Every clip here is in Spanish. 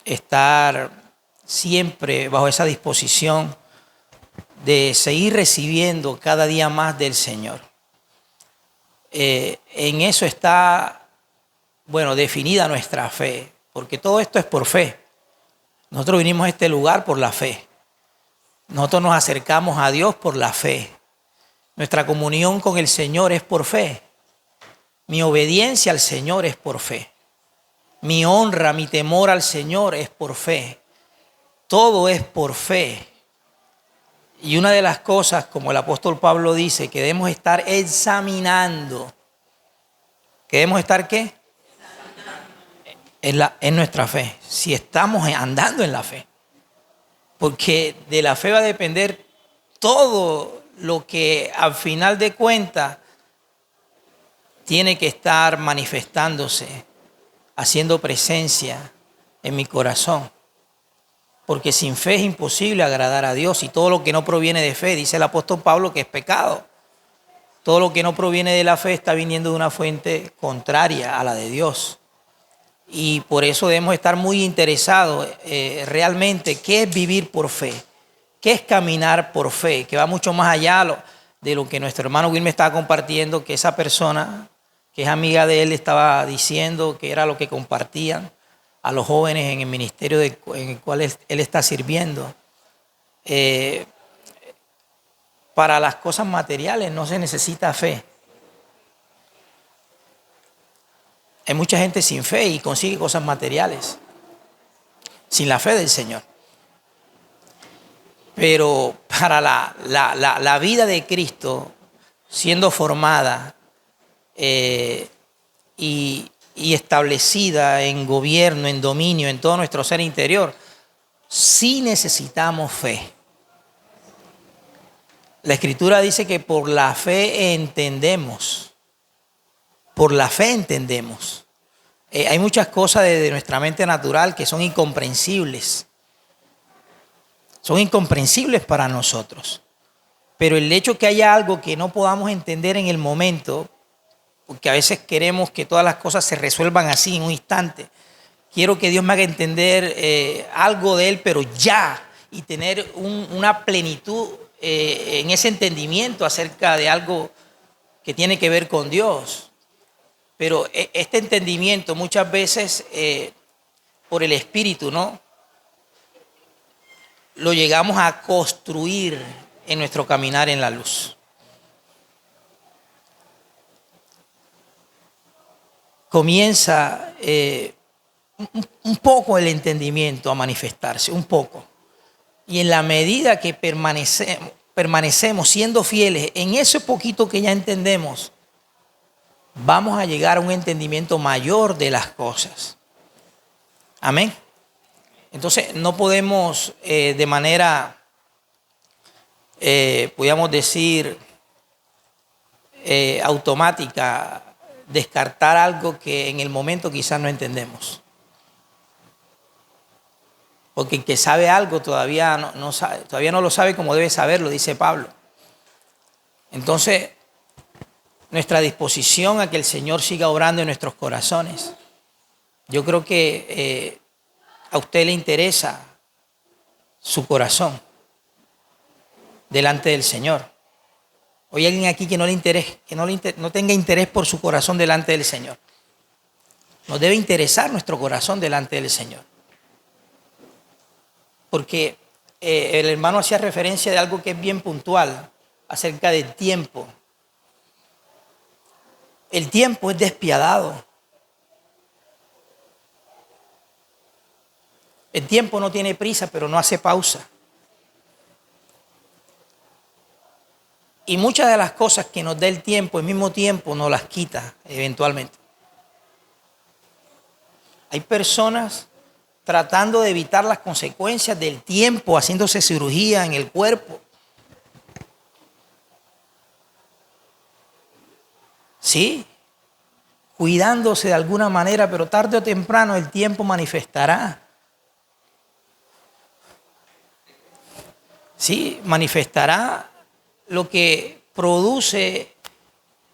estar siempre bajo esa disposición de seguir recibiendo cada día más del Señor. En eso está, definida nuestra fe, porque todo esto es por fe. Nosotros vinimos a este lugar por la fe. Nosotros nos acercamos a Dios por la fe. Nuestra comunión con el Señor es por fe. Mi obediencia al Señor es por fe. Mi honra, mi temor al Señor es por fe. Todo es por fe. Y una de las cosas, como el apóstol Pablo dice, que debemos estar examinando. ¿Que debemos estar qué? En nuestra fe. Si estamos andando en la fe. Porque de la fe va a depender todo lo que al final de cuentas tiene que estar manifestándose, haciendo presencia en mi corazón. Porque sin fe es imposible agradar a Dios, y todo lo que no proviene de fe, dice el apóstol Pablo, que es pecado. Todo lo que no proviene de la fe está viniendo de una fuente contraria a la de Dios. Y por eso debemos estar muy interesados realmente qué es vivir por fe, qué es caminar por fe, que va mucho más allá de lo que nuestro hermano Wilmer estaba compartiendo, que esa persona que es amiga de él estaba diciendo que era lo que compartían a los jóvenes en el ministerio en el cual él está sirviendo. Para las cosas materiales no se necesita fe. Hay mucha gente sin fe y consigue cosas materiales, sin la fe del Señor. Pero para la vida de Cristo, siendo formada y establecida en gobierno, en dominio, en todo nuestro ser interior, sí necesitamos fe. La Escritura dice que por la fe entendemos. Por la fe entendemos. Hay muchas cosas de nuestra mente natural que son incomprensibles. Son incomprensibles para nosotros. Pero el hecho que haya algo que no podamos entender en el momento, porque a veces queremos que todas las cosas se resuelvan así en un instante. Quiero que Dios me haga entender algo de Él, pero ya, y tener una plenitud en ese entendimiento acerca de algo que tiene que ver con Dios. Pero este entendimiento muchas veces por el Espíritu, ¿no? Lo llegamos a construir en nuestro caminar en la luz. Comienza un poco el entendimiento a manifestarse, un poco. Y en la medida que permanecemos siendo fieles en ese poquito que ya entendemos, vamos a llegar a un entendimiento mayor de las cosas. Amén. Entonces no podemos de manera, podríamos decir, automática, descartar algo que en el momento quizás no entendemos. Porque el que sabe algo todavía no lo sabe como debe saberlo, dice Pablo. Entonces, nuestra disposición a que el Señor siga obrando en nuestros corazones. Yo creo que a usted le interesa su corazón delante del Señor. ¿Hay alguien aquí que no tenga interés por su corazón delante del Señor? Nos debe interesar nuestro corazón delante del Señor. Porque el hermano hacía referencia de algo que es bien puntual acerca del tiempo. El tiempo es despiadado. El tiempo no tiene prisa, pero no hace pausa. Y muchas de las cosas que nos da el tiempo, el mismo tiempo nos las quita eventualmente. Hay personas tratando de evitar las consecuencias del tiempo, haciéndose cirugía en el cuerpo. Sí, cuidándose de alguna manera, pero tarde o temprano el tiempo manifestará. Sí, manifestará lo que produce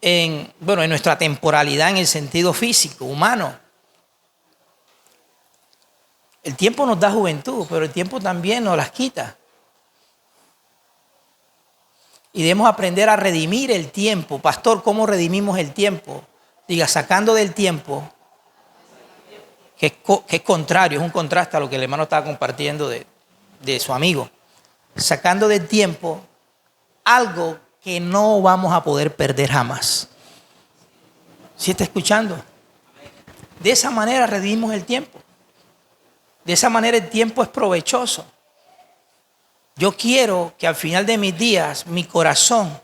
en nuestra temporalidad en el sentido físico, humano. El tiempo nos da juventud, pero el tiempo también nos las quita. Y debemos aprender a redimir el tiempo. Pastor, ¿cómo redimimos el tiempo? Diga, sacando del tiempo, que es contrario, es un contraste a lo que el hermano estaba compartiendo de su amigo. Sacando del tiempo algo que no vamos a poder perder jamás. ¿Sí está escuchando? De esa manera redimimos el tiempo. De esa manera el tiempo es provechoso. Yo quiero que al final de mis días mi corazón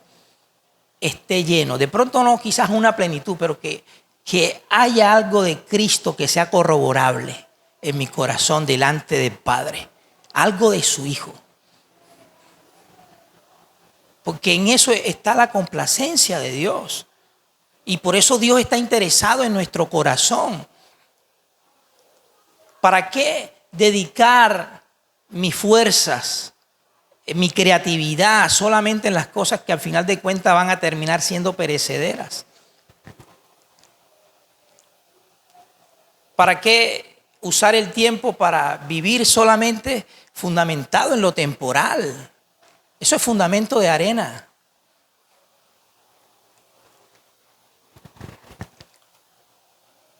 esté lleno. De pronto no quizás una plenitud, pero que haya algo de Cristo que sea corroborable en mi corazón delante del Padre. Algo de su Hijo. Porque en eso está la complacencia de Dios. Y por eso Dios está interesado en nuestro corazón. ¿Para qué dedicar mis fuerzas, mi creatividad solamente en las cosas que al final de cuentas van a terminar siendo perecederas? ¿Para qué usar el tiempo para vivir solamente fundamentado en lo temporal? Eso es fundamento de arena.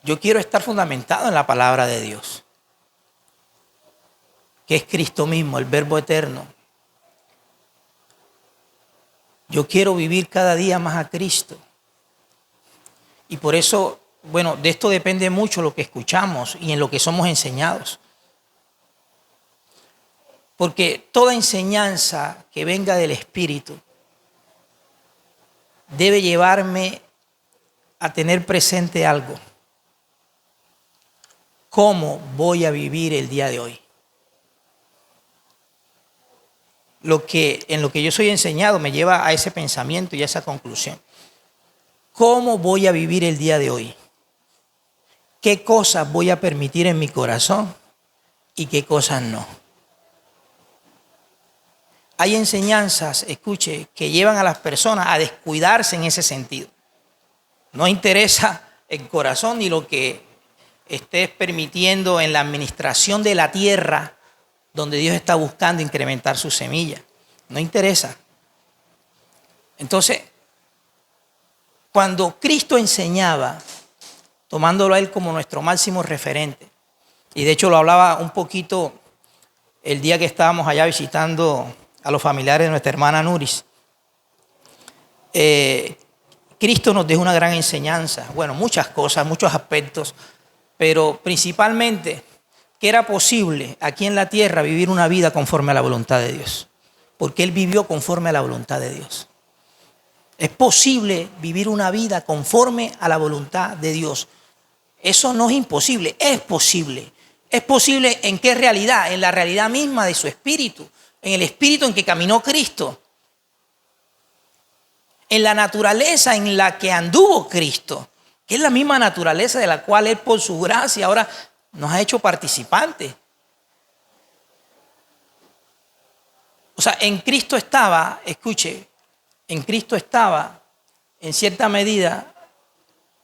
Yo quiero estar fundamentado en la palabra de Dios, que es Cristo mismo, el Verbo eterno. Yo quiero vivir cada día más a Cristo. Y por eso, bueno, de esto depende mucho lo que escuchamos y en lo que somos enseñados. Porque toda enseñanza que venga del Espíritu debe llevarme a tener presente algo. ¿Cómo voy a vivir el día de hoy? En lo que yo soy enseñado me lleva a ese pensamiento y a esa conclusión. ¿Cómo voy a vivir el día de hoy? ¿Qué cosas voy a permitir en mi corazón y qué cosas no? Hay enseñanzas, escuche, que llevan a las personas a descuidarse en ese sentido. No interesa el corazón ni lo que estés permitiendo en la administración de la tierra donde Dios está buscando incrementar su semilla. No interesa. Entonces, cuando Cristo enseñaba, tomándolo a Él como nuestro máximo referente, y de hecho lo hablaba un poquito el día que estábamos allá visitando a los familiares de nuestra hermana Nuris, Cristo nos dejó una gran enseñanza, bueno, muchas cosas, muchos aspectos, pero principalmente que era posible aquí en la tierra vivir una vida conforme a la voluntad de Dios, porque Él vivió conforme a la voluntad de Dios. Es posible vivir una vida conforme a la voluntad de Dios. Eso no es imposible, es posible. ¿Es posible en qué realidad? En la realidad misma de su espíritu, en el espíritu en que caminó Cristo, en la naturaleza en la que anduvo Cristo, que es la misma naturaleza de la cual Él por su gracia ahora nos ha hecho participantes. O sea, en Cristo estaba, escuche, en Cristo estaba en cierta medida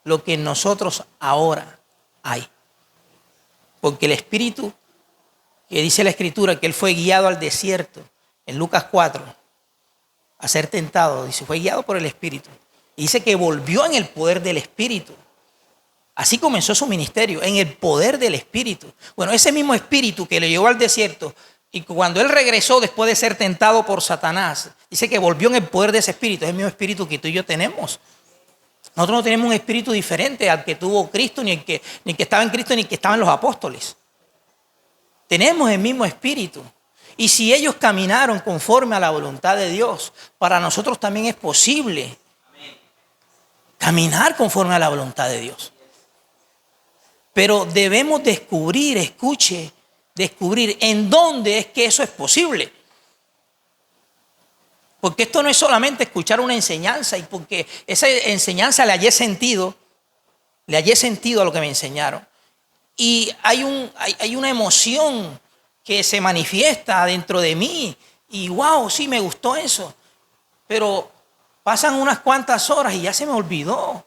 lo que en nosotros ahora hay. Porque el Espíritu, que dice la Escritura, que Él fue guiado al desierto, en Lucas 4, a ser tentado, dice, fue guiado por el Espíritu. Y dice que volvió en el poder del Espíritu. Así comenzó su ministerio, en el poder del Espíritu. Bueno, ese mismo Espíritu que le llevó al desierto, y cuando Él regresó después de ser tentado por Satanás, dice que volvió en el poder de ese Espíritu. Es el mismo Espíritu que tú y yo tenemos. Nosotros no tenemos un espíritu diferente al que tuvo Cristo, ni el que estaba en Cristo, ni el que estaba en los apóstoles. Tenemos el mismo espíritu. Y si ellos caminaron conforme a la voluntad de Dios, para nosotros también es posible caminar conforme a la voluntad de Dios. Pero debemos descubrir, escuche, descubrir en dónde es que eso es posible. Porque esto no es solamente escuchar una enseñanza y porque esa enseñanza le hallé sentido a lo que me enseñaron. Y hay una emoción que se manifiesta dentro de mí y wow, sí, me gustó eso. Pero pasan unas cuantas horas y ya se me olvidó.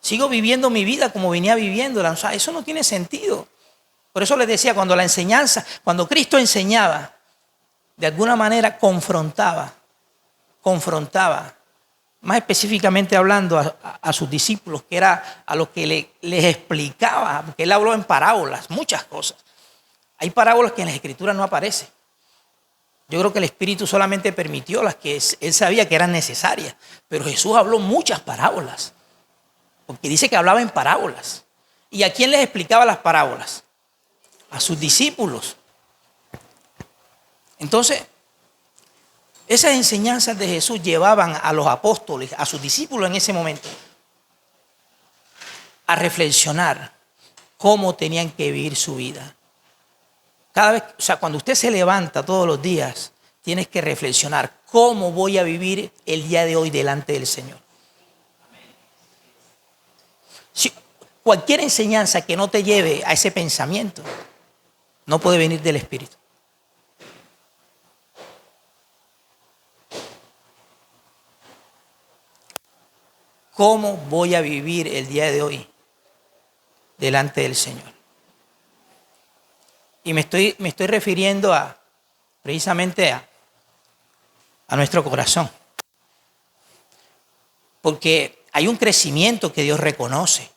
Sigo viviendo mi vida como venía viviéndola. O sea, eso no tiene sentido. Por eso les decía, cuando la enseñanza, cuando Cristo enseñaba, de alguna manera confrontaba, más específicamente hablando a sus discípulos, que era a los que les explicaba, porque él habló en parábolas, muchas cosas. Hay parábolas que en las Escrituras no aparecen. Yo creo que el Espíritu solamente permitió las que él sabía que eran necesarias, pero Jesús habló muchas parábolas, porque dice que hablaba en parábolas. ¿Y a quién les explicaba las parábolas? A sus discípulos. Entonces, esas enseñanzas de Jesús llevaban a los apóstoles, a sus discípulos en ese momento, a reflexionar cómo tenían que vivir su vida. Cada vez, o sea, cuando usted se levanta todos los días, tienes que reflexionar cómo voy a vivir el día de hoy delante del Señor. Si cualquier enseñanza que no te lleve a ese pensamiento no puede venir del Espíritu. ¿Cómo voy a vivir el día de hoy delante del Señor? Y me estoy refiriendo precisamente a nuestro corazón. Porque hay un crecimiento que Dios reconoce.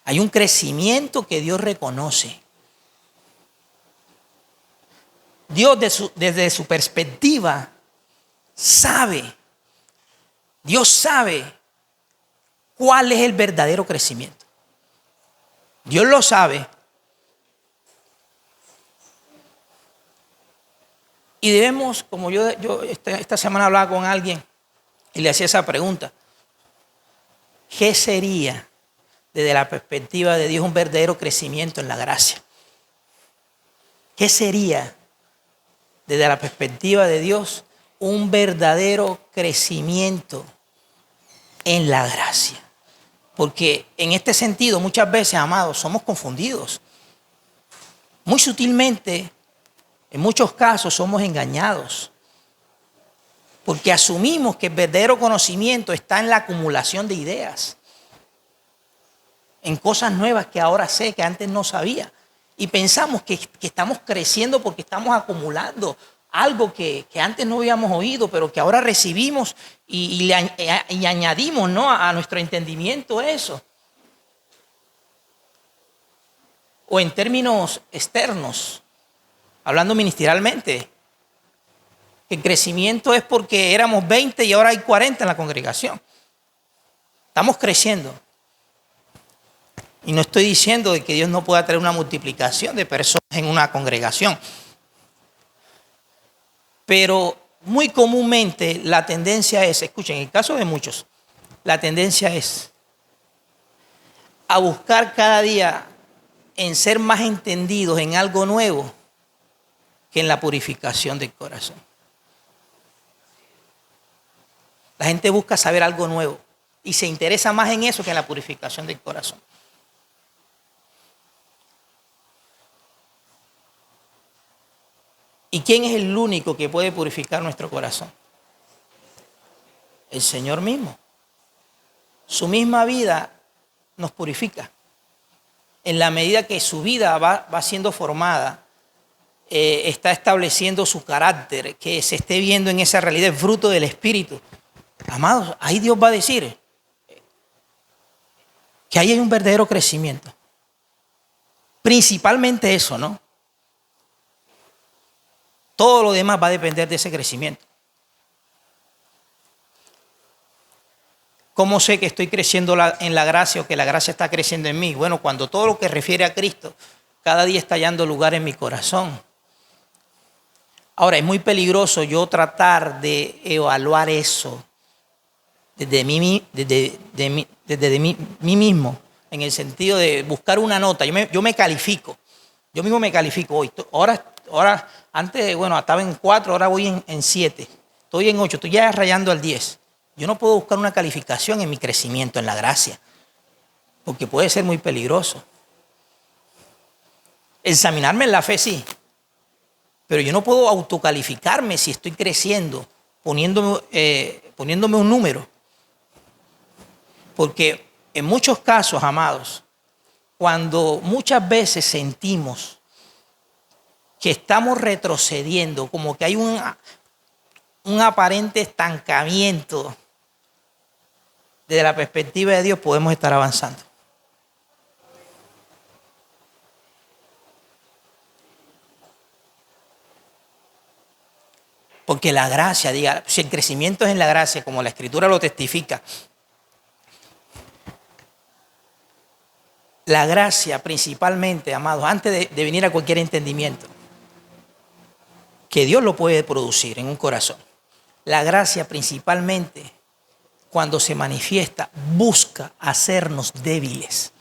Hay un crecimiento que Dios reconoce. Dios desde su perspectiva sabe, Dios sabe cuál es el verdadero crecimiento. Dios lo sabe. Y debemos, como yo esta semana hablaba con alguien y le hacía esa pregunta, ¿qué sería desde la perspectiva de Dios un verdadero crecimiento en la gracia? ¿Qué sería desde la perspectiva de Dios un verdadero crecimiento en la gracia? Porque en este sentido muchas veces, amados, somos confundidos. Muy sutilmente, en muchos casos somos engañados. Porque asumimos que el verdadero conocimiento está en la acumulación de ideas, en cosas nuevas que ahora sé, que antes no sabía. Y pensamos que estamos creciendo porque estamos acumulando algo que antes no habíamos oído, pero que ahora recibimos y añadimos, ¿no?, a nuestro entendimiento eso. O en términos externos, hablando ministerialmente, que el crecimiento es porque éramos 20 y ahora hay 40 en la congregación. Estamos creciendo. Y no estoy diciendo de que Dios no pueda traer una multiplicación de personas en una congregación. Pero muy comúnmente la tendencia es, escuchen, en el caso de muchos, la tendencia es a buscar cada día en ser más entendidos en algo nuevo que en la purificación del corazón. La gente busca saber algo nuevo y se interesa más en eso que en la purificación del corazón. ¿Y quién es el único que puede purificar nuestro corazón? El Señor mismo. Su misma vida nos purifica. En la medida que su vida va siendo formada, está estableciendo su carácter, que se esté viendo en esa realidad, el fruto del Espíritu. Amados, ahí Dios va a decir que ahí hay un verdadero crecimiento. Principalmente eso, ¿no? Todo lo demás va a depender de ese crecimiento. ¿Cómo sé que estoy creciendo en la gracia o que la gracia está creciendo en mí? Bueno, cuando todo lo que refiere a Cristo cada día está hallando lugar en mi corazón. Ahora, es muy peligroso yo tratar de evaluar eso desde mí mismo, en el sentido de buscar una nota. Yo me califico. Yo mismo me califico hoy. Ahora, antes, bueno, estaba en 4, ahora voy en 7. Estoy en 8, estoy ya rayando al 10. Yo no puedo buscar una calificación en mi crecimiento en la gracia, porque puede ser muy peligroso. Examinarme en la fe, sí, pero yo no puedo autocalificarme si estoy creciendo, poniéndome un número. Porque en muchos casos, amados, cuando muchas veces sentimos que estamos retrocediendo, como que hay un aparente estancamiento, desde la perspectiva de Dios podemos estar avanzando. Porque la gracia, diga, si el crecimiento es en la gracia, como la Escritura lo testifica, la gracia principalmente, amados, antes de venir a cualquier entendimiento, que Dios lo puede producir en un corazón. La gracia principalmente, cuando se manifiesta, busca hacernos débiles.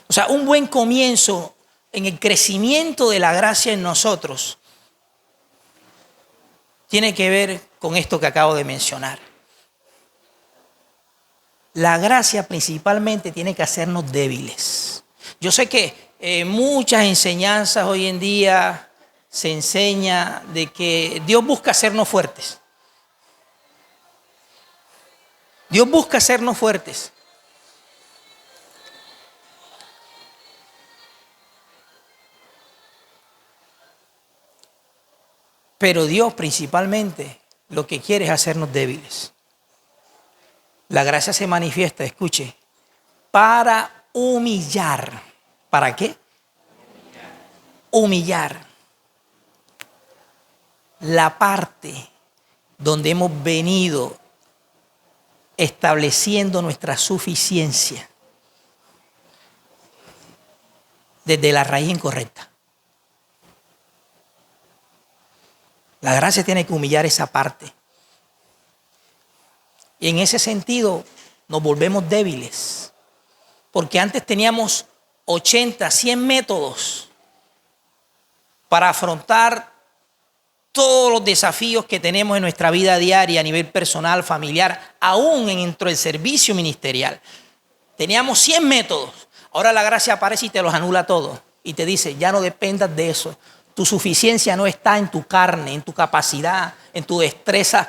O sea, un buen comienzo en el crecimiento de la gracia en nosotros tiene que ver con esto que acabo de mencionar. La gracia principalmente tiene que hacernos débiles. Yo sé que muchas enseñanzas hoy en día se enseña de que Dios busca hacernos fuertes. Dios busca hacernos fuertes. Pero Dios principalmente lo que quiere es hacernos débiles. La gracia se manifiesta, escuche, para humillar. ¿Para qué? Humillar la parte donde hemos venido estableciendo nuestra suficiencia desde la raíz incorrecta. La gracia tiene que humillar esa parte. Y en ese sentido nos volvemos débiles. Porque antes teníamos 80, 100 métodos para afrontar todos los desafíos que tenemos en nuestra vida diaria a nivel personal, familiar, aún dentro del servicio ministerial. Teníamos 100 métodos. Ahora la gracia aparece y te los anula todos. Y te dice, ya no dependas de eso. Tu suficiencia no está en tu carne, en tu capacidad, en tu destreza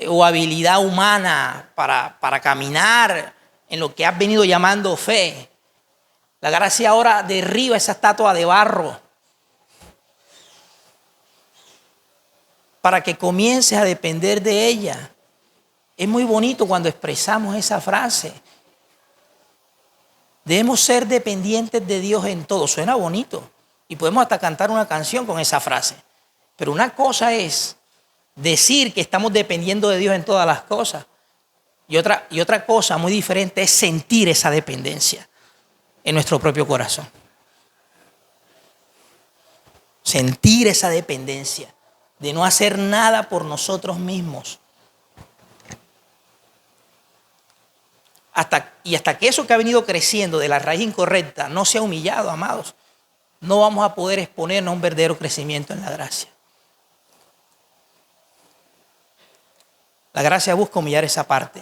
o habilidad humana para caminar en lo que has venido llamando fe. La gracia ahora derriba esa estatua de barro para que comiences a depender de ella. Es muy bonito cuando expresamos esa frase. Debemos ser dependientes de Dios en todo. Suena bonito. Y podemos hasta cantar una canción con esa frase. Pero una cosa es decir que estamos dependiendo de Dios en todas las cosas. Y otra cosa muy diferente es sentir esa dependencia en nuestro propio corazón. Sentir esa dependencia de no hacer nada por nosotros mismos. Hasta que eso que ha venido creciendo de la raíz incorrecta no sea humillado, amados, no vamos a poder exponernos a un verdadero crecimiento en la gracia. La gracia busca humillar esa parte.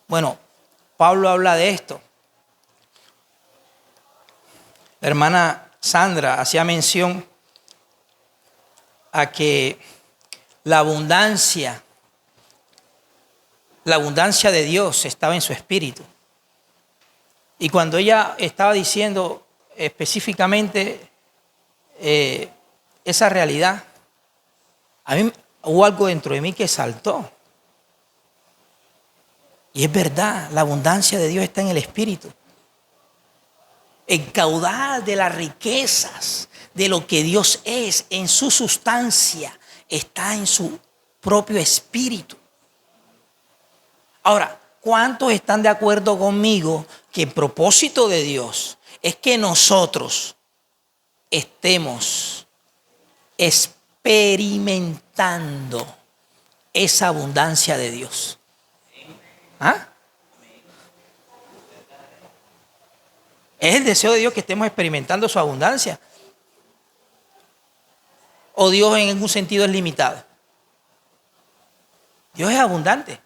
Bueno, Pablo habla de esto. La hermana Sandra hacía mención a que la abundancia de Dios estaba en su espíritu. Y cuando ella estaba diciendo específicamente esa realidad, a mí hubo algo dentro de mí que saltó. Y es verdad, la abundancia de Dios está en el espíritu. El caudal de las riquezas, de lo que Dios es en su sustancia, está en su propio espíritu. Ahora, ¿cuántos están de acuerdo conmigo que el propósito de Dios es que nosotros estemos experimentando esa abundancia de Dios? ¿Ah? ¿Es el deseo de Dios que estemos experimentando su abundancia? ¿O Dios en algún sentido es limitado? Dios es abundante.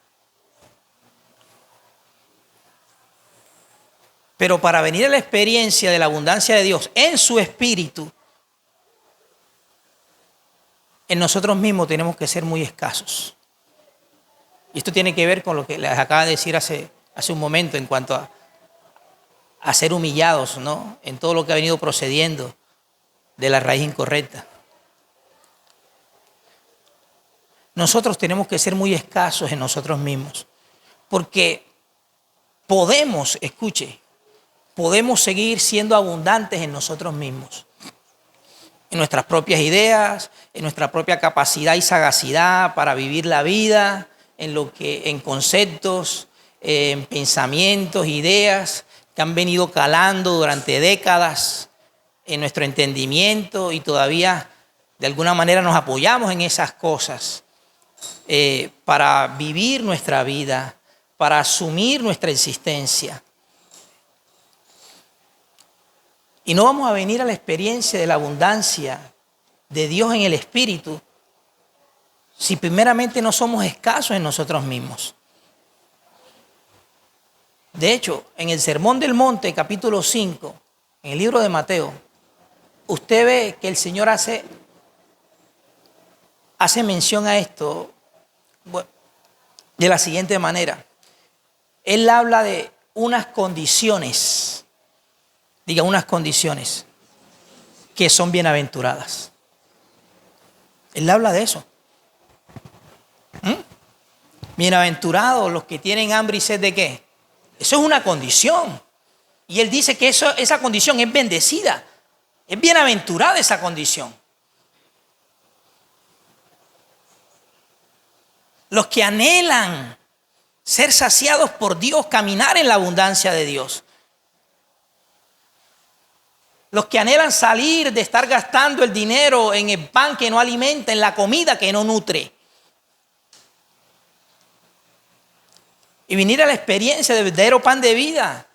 Pero para venir a la experiencia de la abundancia de Dios en su espíritu, en nosotros mismos tenemos que ser muy escasos. Y esto tiene que ver con lo que les acaba de decir hace un momento en cuanto a ser humillados, ¿no?, en todo lo que ha venido procediendo de la raíz incorrecta. Nosotros tenemos que ser muy escasos en nosotros mismos, porque podemos, escuche, podemos seguir siendo abundantes en nosotros mismos, en nuestras propias ideas, en nuestra propia capacidad y sagacidad para vivir la vida, en conceptos, en pensamientos, ideas que han venido calando durante décadas en nuestro entendimiento, y todavía de alguna manera nos apoyamos en esas cosas para vivir nuestra vida, para asumir nuestra existencia. Y no vamos a venir a la experiencia de la abundancia de Dios en el Espíritu si primeramente no somos escasos en nosotros mismos. De hecho, en el Sermón del Monte, capítulo 5, en el libro de Mateo, usted ve que el Señor hace mención a esto de la siguiente manera. Él habla de unas condiciones, diga unas condiciones, que son bienaventuradas. Él habla de eso. Bienaventurados los que tienen hambre y sed de ¿qué? Eso es una condición. Y él dice que esa condición es bendecida. Es bienaventurada esa condición. Los que anhelan ser saciados por Dios, caminar en la abundancia de Dios. Los que anhelan salir de estar gastando el dinero en el pan que no alimenta, en la comida que no nutre. Y venir a la experiencia del verdadero pan de vida.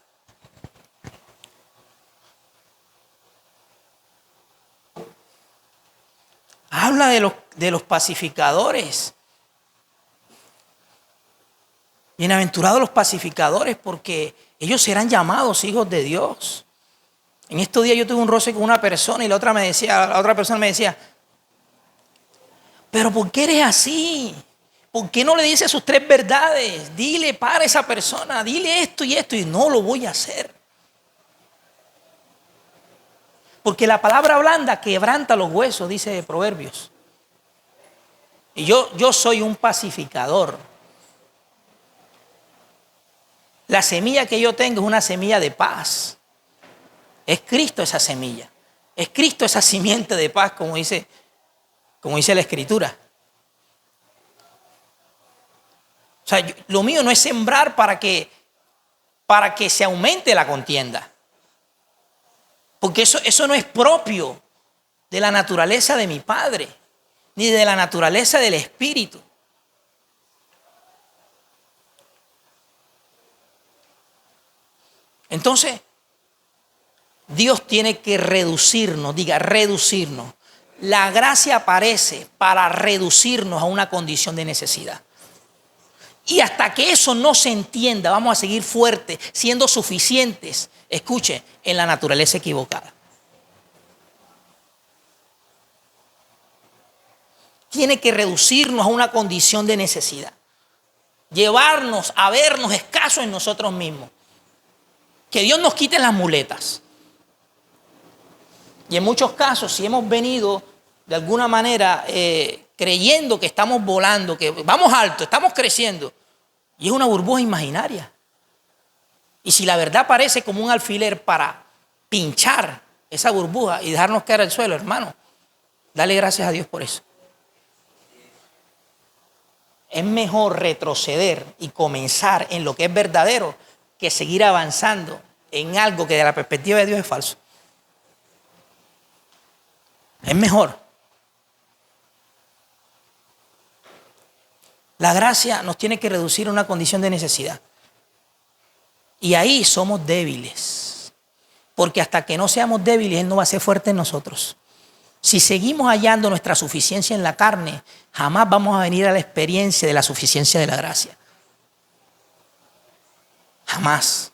Habla de los pacificadores. Bienaventurados los pacificadores, porque ellos serán llamados hijos de Dios. En estos días yo tuve un roce con una persona y la otra persona me decía, pero ¿por qué eres así? ¿Por qué no le dices sus 3 verdades? Dile para esa persona, dile esto y esto, y no lo voy a hacer. Porque la palabra blanda quebranta los huesos, dice Proverbios. Y yo soy un pacificador. La semilla que yo tengo es una semilla de paz. Es Cristo esa semilla. Es Cristo esa simiente de paz, como dice la Escritura. O sea, lo mío no es sembrar para que se aumente la contienda. Porque eso no es propio de la naturaleza de mi Padre, ni de la naturaleza del Espíritu. Entonces, Dios tiene que reducirnos, diga reducirnos. La gracia aparece para reducirnos a una condición de necesidad. Y hasta que eso no se entienda, vamos a seguir fuertes, siendo suficientes, escuche, en la naturaleza equivocada. Tiene que reducirnos a una condición de necesidad. Llevarnos a vernos escasos en nosotros mismos. Que Dios nos quite las muletas. Y en muchos casos, si hemos venido de alguna manera creyendo que estamos volando, que vamos alto, estamos creciendo, y es una burbuja imaginaria. Y si la verdad parece como un alfiler para pinchar esa burbuja y dejarnos caer al suelo, hermano, dale gracias a Dios por eso. Es mejor retroceder y comenzar en lo que es verdadero que seguir avanzando en algo que de la perspectiva de Dios es falso. Es mejor. La gracia nos tiene que reducir a una condición de necesidad. Y ahí somos débiles. Porque hasta que no seamos débiles, Él no va a ser fuerte en nosotros. Si seguimos hallando nuestra suficiencia en la carne, jamás vamos a venir a la experiencia de la suficiencia de la gracia. Jamás.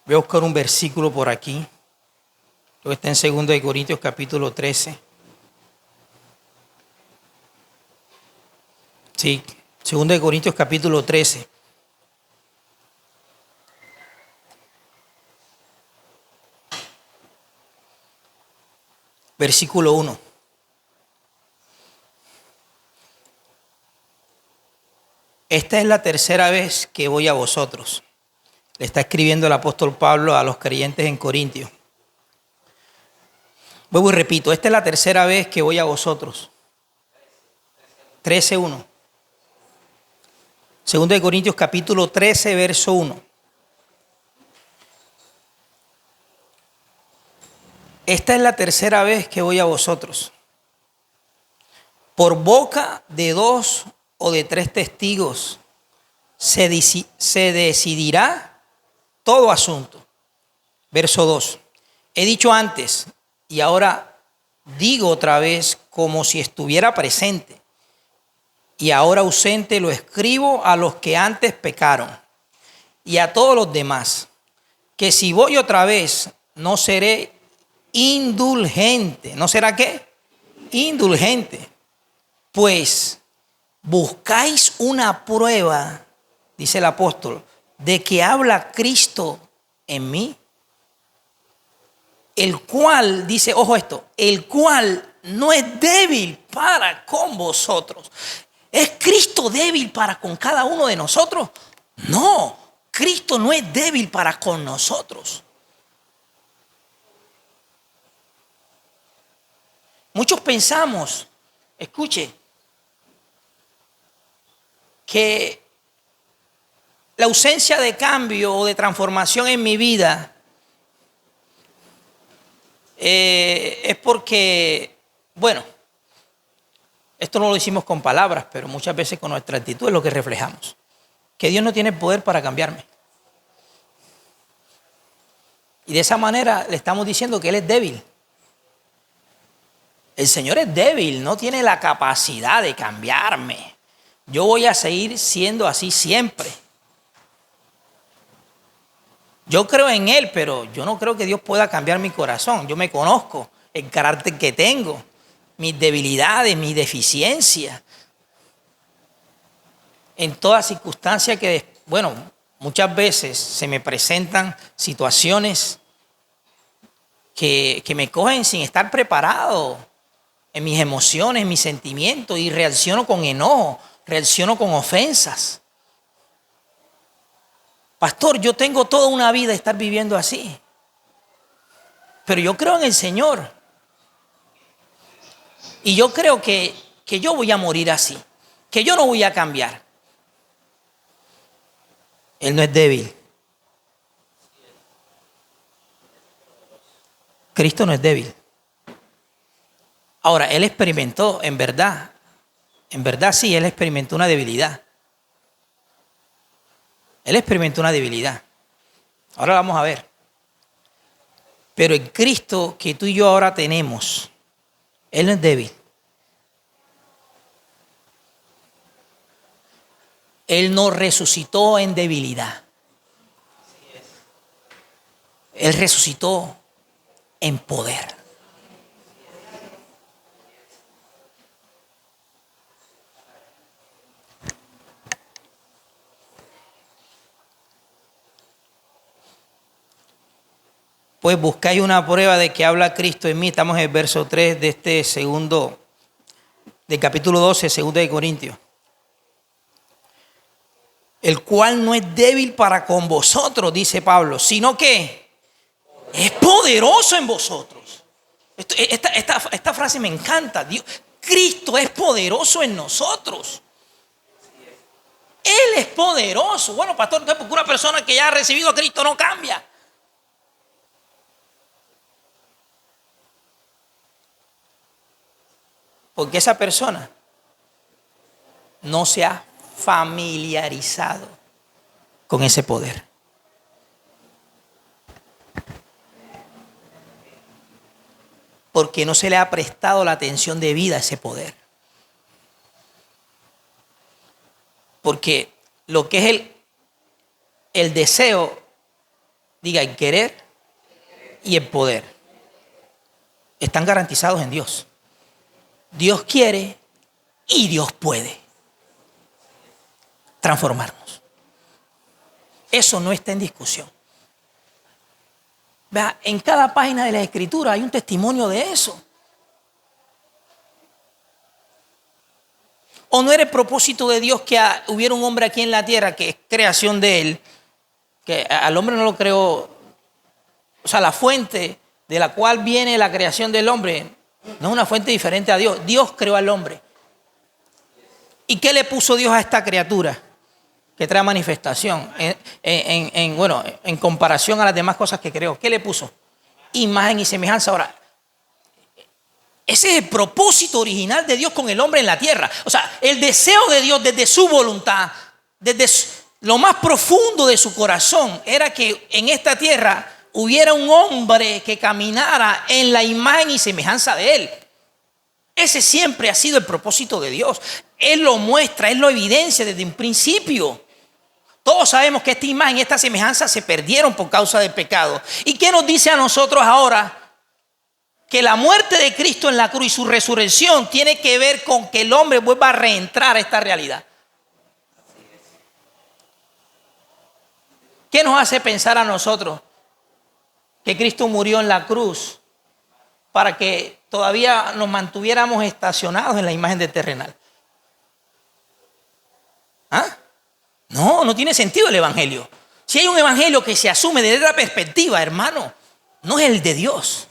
Voy a buscar un versículo por aquí. Lo que está en 2 Corintios capítulo 13. Sí, 2 Corintios capítulo 13. Versículo 1. Esta es la tercera vez que voy a vosotros. Le está escribiendo el apóstol Pablo a los creyentes en Corintios. Vuelvo y repito, esta es la tercera vez que voy a vosotros. 13:1. 2 Corintios capítulo 13, verso 1. Esta es la tercera vez que voy a vosotros. Por boca de 2 o de 3 testigos se decidirá todo asunto. Verso 2. He dicho antes y ahora digo otra vez como si estuviera presente. Y ahora ausente lo escribo a los que antes pecaron y a todos los demás, que si voy otra vez no seré indulgente. ¿No será qué? Indulgente. Pues buscáis una prueba, dice el apóstol, de que habla Cristo en mí, el cual, dice, ojo esto, el cual no es débil para con vosotros. ¿Es Cristo débil para con cada uno de nosotros? No, Cristo no es débil para con nosotros. Muchos pensamos, escuche, que la ausencia de cambio o de transformación en mi vida es porque, bueno, esto no lo decimos con palabras, pero muchas veces con nuestra actitud es lo que reflejamos. Que Dios no tiene poder para cambiarme. Y de esa manera le estamos diciendo que Él es débil. El Señor es débil, no tiene la capacidad de cambiarme. Yo voy a seguir siendo así siempre. Yo creo en Él, pero yo no creo que Dios pueda cambiar mi corazón. Yo me conozco, el carácter que tengo, mis debilidades, mis deficiencias. En toda circunstancia que, bueno, muchas veces se me presentan situaciones que me cogen sin estar preparado en mis emociones, en mis sentimientos, y reacciono con enojo, reacciono con ofensas. Pastor, yo tengo toda una vida de estar viviendo así, pero yo creo en el Señor y yo creo que yo voy a morir así, que yo no voy a cambiar. Él no es débil. Cristo no es débil. Ahora, Él experimentó, en verdad sí, Él experimentó una debilidad. Él experimentó una debilidad. Ahora vamos a ver. Pero el Cristo que tú y yo ahora tenemos, Él no es débil. Él no resucitó en debilidad. Él resucitó en poder. Pues buscáis una prueba de que habla Cristo en mí. Estamos en el verso 3 de este segundo, del capítulo 12, 2 Corintios. El cual no es débil para con vosotros, dice Pablo, sino que es poderoso en vosotros. Esta frase me encanta. Dios, Cristo es poderoso en nosotros. Él es poderoso. Bueno, pastor, porque una persona que ya ha recibido a Cristo no cambia. Porque esa persona no se ha familiarizado con ese poder. Porque no se le ha prestado la atención debida a ese poder. Porque lo que es el deseo Diga, el querer y el poder están garantizados en Dios. Dios quiere y Dios puede transformarnos. Eso no está en discusión. Vea, en cada página de la Escritura hay un testimonio de eso. ¿O no era el propósito de Dios que hubiera un hombre aquí en la tierra que es creación de Él? Que al hombre no lo creó. O sea, la fuente de la cual viene la creación del hombre no es una fuente diferente a Dios. Dios creó al hombre. ¿Y qué le puso Dios a esta criatura? Que trae manifestación. En comparación a las demás cosas que creó. ¿Qué le puso? Imagen y semejanza. Ahora, ese es el propósito original de Dios con el hombre en la tierra. O sea, el deseo de Dios desde su voluntad, desde lo más profundo de su corazón, era que en esta tierra hubiera un hombre que caminara en la imagen y semejanza de Él. Ese siempre ha sido el propósito de Dios. Él lo muestra, Él lo evidencia desde un principio. Todos sabemos que esta imagen y esta semejanza se perdieron por causa del pecado. ¿Y qué nos dice a nosotros ahora? Que la muerte de Cristo en la cruz y su resurrección tiene que ver con que el hombre vuelva a reentrar a esta realidad. ¿Qué nos hace pensar a nosotros que Cristo murió en la cruz para que todavía nos mantuviéramos estacionados en la imagen de terrenal? ¿Ah? No tiene sentido el evangelio. Si hay un evangelio que se asume desde la perspectiva, hermano, no es el de Dios.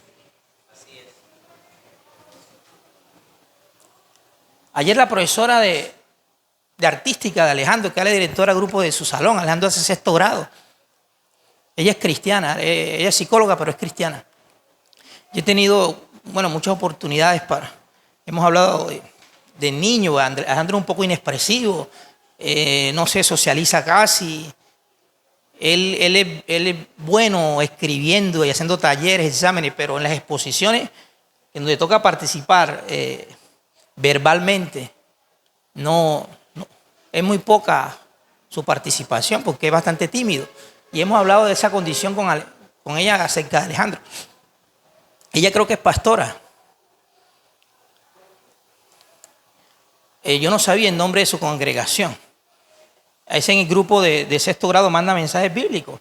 Ayer la profesora de artística de Alejandro, que es la directora del grupo de su salón, Alejandro hace sexto grado. Ella es cristiana, ella es psicóloga, pero es cristiana. Yo he tenido, muchas oportunidades hemos hablado de niño, Alejandro es un poco inexpresivo, no se socializa casi. Él es bueno escribiendo y haciendo talleres, exámenes, pero en las exposiciones, en donde toca participar verbalmente, no, es muy poca su participación porque es bastante tímido. Y hemos hablado de esa condición con ella acerca de Alejandro. Ella creo que es pastora. Yo no sabía el nombre de su congregación. Es en el grupo de sexto grado, manda mensajes bíblicos.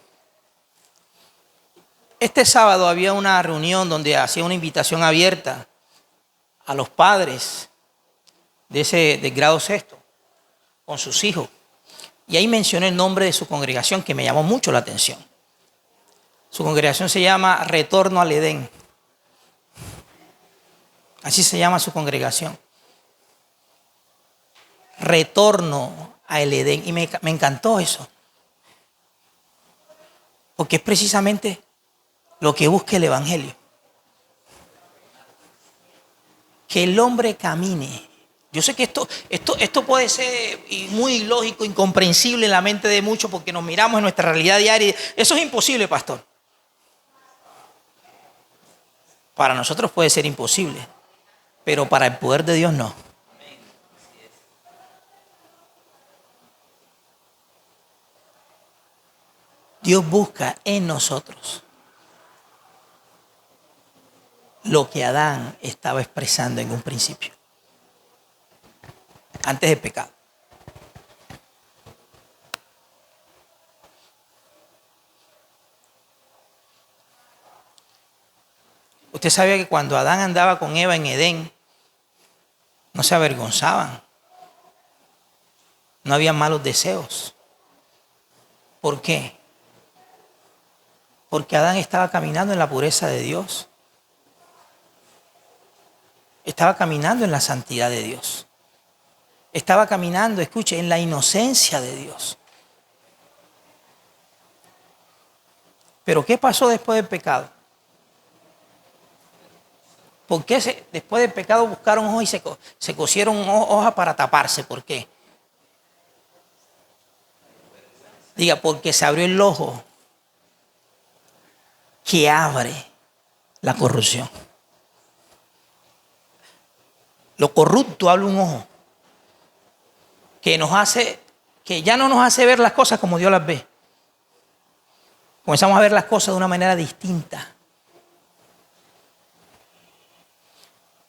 Este sábado había una reunión donde hacía una invitación abierta a los padres del grado sexto con sus hijos. Y ahí mencioné el nombre de su congregación que me llamó mucho la atención. Su congregación se llama Retorno al Edén. Así se llama su congregación. Retorno al Edén. Y me encantó eso. Porque es precisamente lo que busca el evangelio. Que el hombre camine. Yo sé que esto puede ser muy ilógico, incomprensible en la mente de muchos porque nos miramos en nuestra realidad diaria. Eso es imposible, pastor. Para nosotros puede ser imposible, pero para el poder de Dios no. Dios busca en nosotros lo que Adán estaba expresando en un principio. Antes del pecado. Usted sabía que cuando Adán andaba con Eva en Edén, no se avergonzaban. No había malos deseos. ¿Por qué? Porque Adán estaba caminando en la pureza de Dios. Estaba caminando en la santidad de Dios. Estaba caminando, escuche, en la inocencia de Dios. Pero ¿qué pasó después del pecado? ¿Por qué después del pecado buscaron hojas y se cosieron hojas para taparse? ¿Por qué? Diga, porque se abrió el ojo que abre la corrupción. Lo corrupto abre un ojo que ya no nos hace ver las cosas como Dios las ve. Comenzamos a ver las cosas de una manera distinta.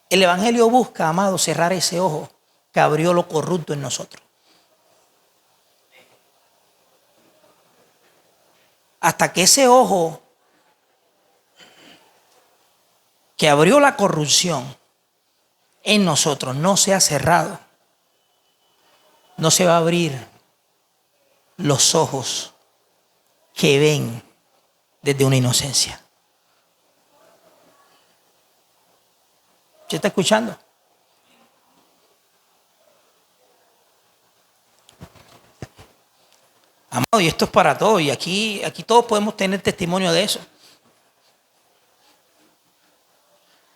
El Evangelio busca, amado, cerrar ese ojo que abrió lo corrupto en nosotros. Hasta que ese ojo que abrió la corrupción en nosotros no sea cerrado, no se va a abrir los ojos que ven desde una inocencia. ¿Usted está escuchando? Amado, y esto es para todos, y aquí todos podemos tener testimonio de eso.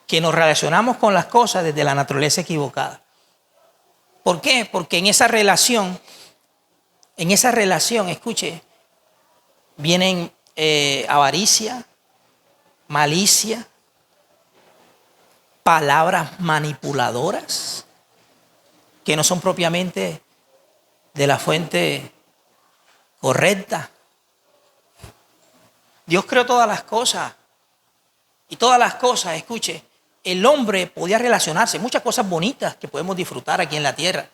Que nos relacionamos con las cosas desde la naturaleza equivocada. ¿Por qué? Porque en esa relación, escuche, vienen avaricia, malicia, palabras manipuladoras que no son propiamente de la fuente correcta. Dios creó todas las cosas y todas las cosas, escuche, el hombre podía relacionarse, muchas cosas bonitas que podemos disfrutar aquí en la tierra,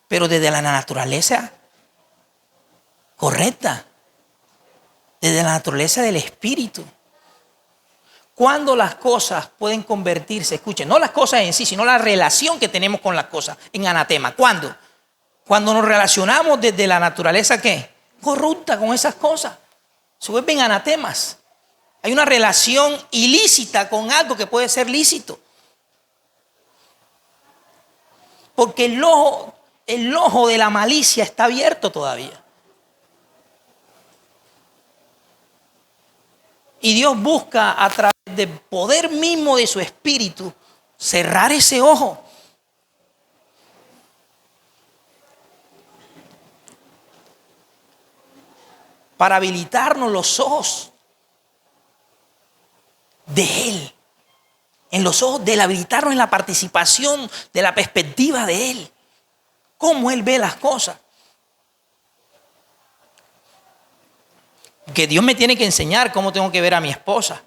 pero desde la naturaleza correcta, desde la naturaleza del espíritu. Cuando las cosas pueden convertirse, escuchen, no las cosas en sí, sino la relación que tenemos con las cosas en anatema. ¿Cuándo? Cuando nos relacionamos desde la naturaleza ¿qué? Corrupta con esas cosas. Se vuelven anatemas. Hay una relación ilícita con algo que puede ser lícito. Porque el ojo de la malicia está abierto todavía. Y Dios busca a través del poder mismo de su espíritu cerrar ese ojo. Para habilitarnos los ojos de Él. En los ojos de Él, habilitarnos en la participación de la perspectiva de Él. Cómo Él ve las cosas. Que Dios me tiene que enseñar cómo tengo que ver a mi esposa.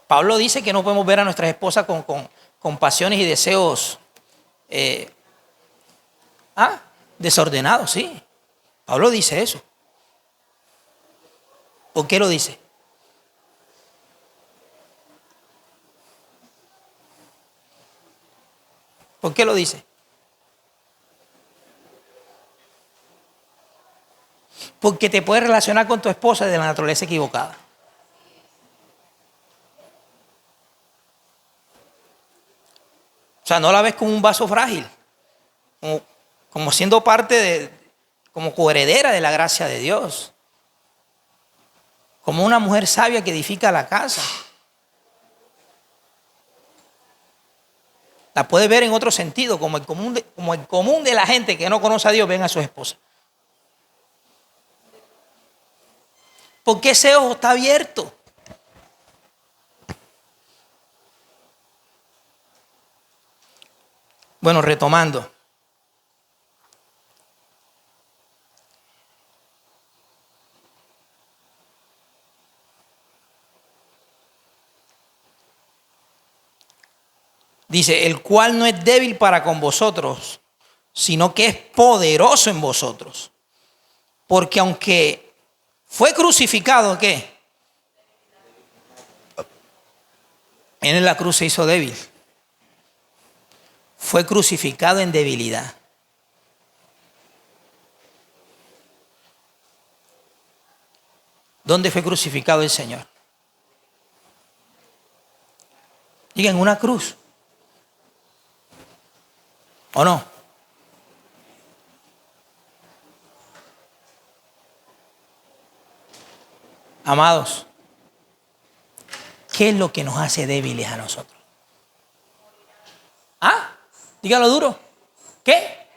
Pablo dice que no podemos ver a nuestras esposas con pasiones y deseos desordenados, sí. Pablo dice eso. ¿Por qué lo dice? ¿Por qué lo dice? Porque te puedes relacionar con tu esposa de la naturaleza equivocada. O sea, no la ves como un vaso frágil, como siendo como coheredera de la gracia de Dios. Como una mujer sabia que edifica la casa. La puedes ver en otro sentido, como el común de la gente que no conoce a Dios ven a su esposa. Porque ese ojo está abierto. Bueno, retomando. Dice, el cual no es débil para con vosotros, sino que es poderoso en vosotros. Porque aunque fue crucificado, ¿qué? En la cruz se hizo débil. Fue crucificado en debilidad. ¿Dónde fue crucificado el Señor? Diga, en una cruz. ¿O no? Amados, ¿qué es lo que nos hace débiles a nosotros? Dígalo duro. ¿Qué?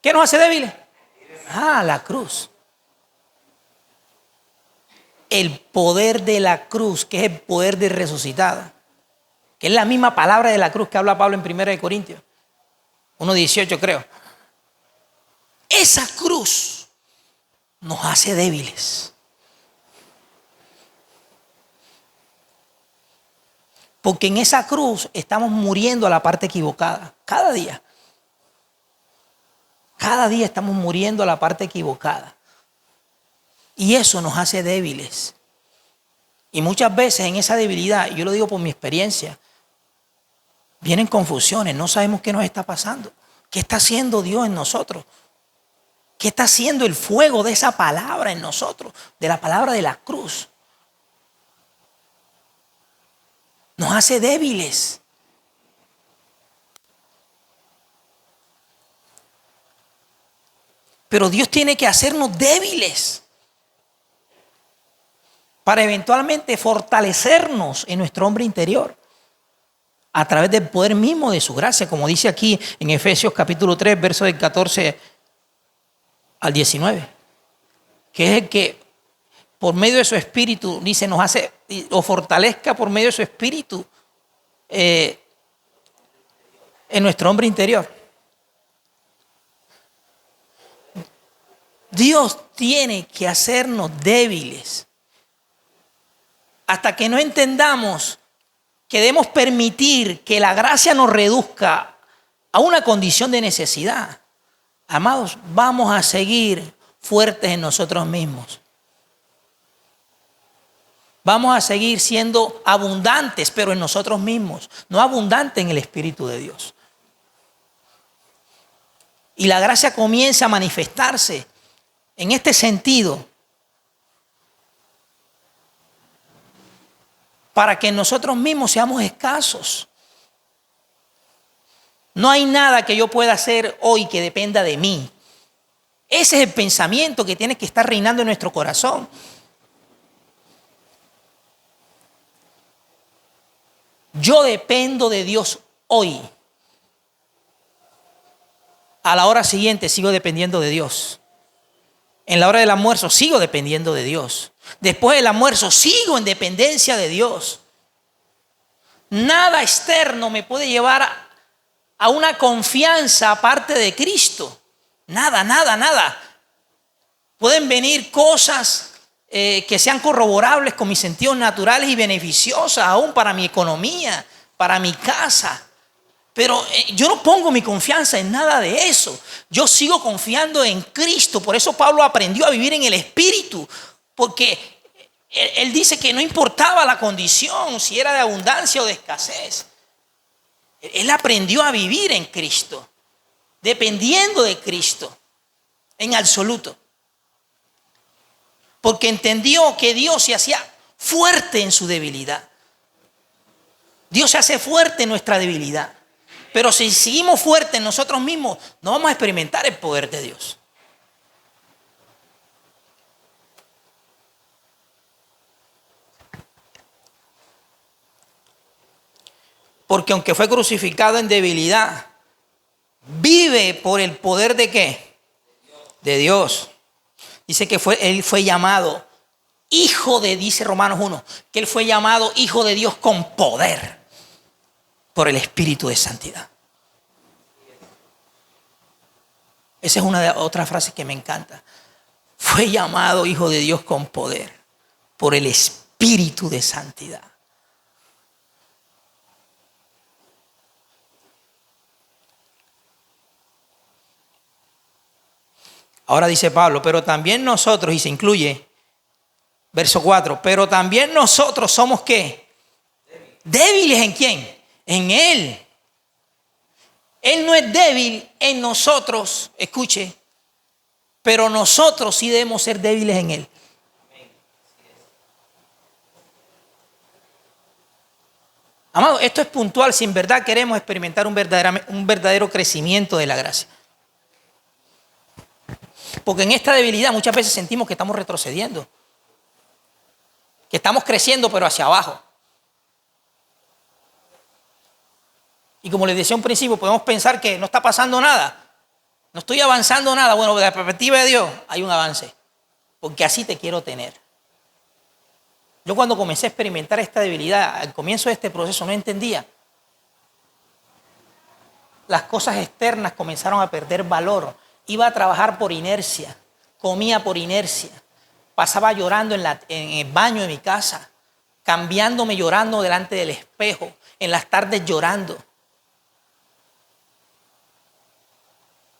¿Qué nos hace débiles? La cruz. El poder de la cruz, que es el poder de resucitado, que es la misma palabra de la cruz que habla Pablo en 1 Corintios 1:18, creo. Esa cruz nos hace débiles. Porque en esa cruz estamos muriendo a la parte equivocada. Cada día. Cada día estamos muriendo a la parte equivocada. Y eso nos hace débiles. Y muchas veces en esa debilidad, y yo lo digo por mi experiencia, vienen confusiones, no sabemos qué nos está pasando. ¿Qué está haciendo Dios en nosotros? ¿Qué está haciendo el fuego de esa palabra en nosotros? De la palabra de la cruz. Nos hace débiles. Pero Dios tiene que hacernos débiles para eventualmente fortalecernos en nuestro hombre interior a través del poder mismo de su gracia, como dice aquí en Efesios capítulo 3, versos del 14 al 19, que es el que por medio de su espíritu, dice, nos hace o fortalezca por medio de su espíritu en nuestro hombre interior. Dios tiene que hacernos débiles hasta que no entendamos que debemos permitir que la gracia nos reduzca a una condición de necesidad. Amados, vamos a seguir fuertes en nosotros mismos. Vamos a seguir siendo abundantes, pero en nosotros mismos, no abundantes en el Espíritu de Dios. Y la gracia comienza a manifestarse en este sentido para que nosotros mismos seamos escasos. No hay nada que yo pueda hacer hoy que dependa de mí. Ese es el pensamiento que tiene que estar reinando en nuestro corazón. Yo dependo de Dios hoy. A la hora siguiente sigo dependiendo de Dios. En la hora del almuerzo sigo dependiendo de Dios. Después del almuerzo sigo en dependencia de Dios. Nada externo me puede llevar a una confianza aparte de Cristo. Nada, nada, nada. Pueden venir cosas que sean corroborables con mis sentidos naturales y beneficiosas aún para mi economía, para mi casa. Pero yo no pongo mi confianza en nada de eso. Yo sigo confiando en Cristo. Por eso Pablo aprendió a vivir en el Espíritu. Porque él dice que no importaba la condición, si era de abundancia o de escasez. Él aprendió a vivir en Cristo, dependiendo de Cristo, en absoluto. Porque entendió que Dios se hacía fuerte en su debilidad. Dios se hace fuerte en nuestra debilidad. Pero si seguimos fuertes en nosotros mismos, no vamos a experimentar el poder de Dios. Porque aunque fue crucificado en debilidad, vive por el poder ¿de qué? De Dios. Dice que él fue llamado hijo de, dice Romanos 1, que él fue llamado hijo de Dios con poder por el Espíritu de santidad. Esa es una de otras frases que me encanta. Fue llamado hijo de Dios con poder por el Espíritu de santidad. Ahora dice Pablo, pero también nosotros, y se incluye, verso 4, pero también nosotros somos ¿qué? Débiles ¿en quién? En Él. Él no es débil en nosotros, escuche, pero nosotros sí debemos ser débiles en Él. Amado, esto es puntual si en verdad queremos experimentar un verdadero crecimiento de la gracia. Porque en esta debilidad muchas veces sentimos que estamos retrocediendo, que estamos creciendo pero hacia abajo. Y como les decía un principio, podemos pensar que no está pasando nada, no estoy avanzando nada. Bueno, desde la perspectiva de Dios hay un avance, porque así te quiero tener. Yo cuando comencé a experimentar esta debilidad, al comienzo de este proceso no entendía. Las cosas externas comenzaron a perder valor. Iba a trabajar por inercia. comía por inercia, pasaba llorando en el baño de mi casa, cambiándome llorando delante del espejo, en las tardes llorando.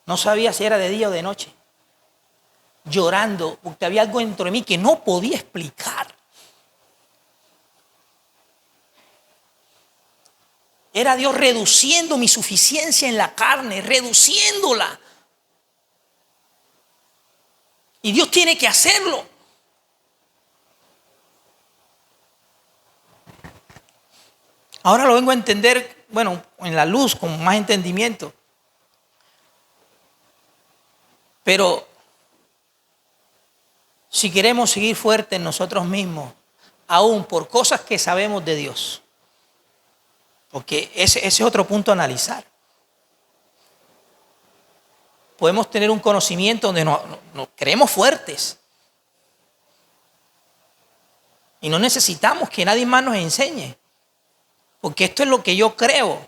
No sabía si era de día o de noche. Llorando porque había algo dentro de mí que no podía explicar. Era Dios reduciendo mi suficiencia en la carne, reduciéndola. Y Dios tiene que hacerlo. Ahora lo vengo a entender, bueno, en la luz, con más entendimiento. Pero si queremos seguir fuertes en nosotros mismos, aún por cosas que sabemos de Dios, porque ese es otro punto a analizar. Podemos tener un conocimiento donde nos creemos fuertes y no necesitamos que nadie más nos enseñe, porque esto es lo que yo creo.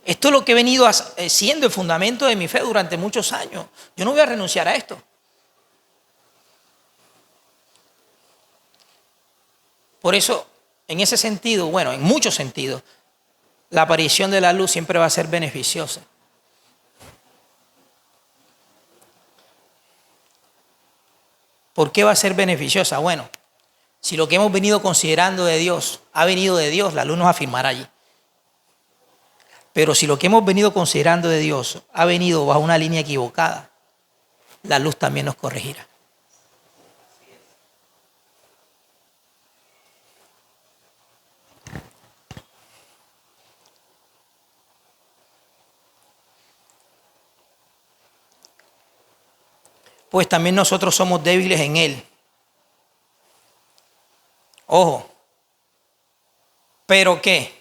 Esto es lo que he venido siendo el fundamento de mi fe durante muchos años. Yo no voy a renunciar a esto. Por eso, en ese sentido, bueno, en muchos sentidos, la aparición de la luz siempre va a ser beneficiosa. ¿Por qué va a ser beneficiosa? Bueno, si lo que hemos venido considerando de Dios ha venido de Dios, la luz nos afirmará allí. Pero si lo que hemos venido considerando de Dios ha venido bajo una línea equivocada, la luz también nos corregirá. Pues también nosotros somos débiles en Él. Ojo. ¿Pero qué?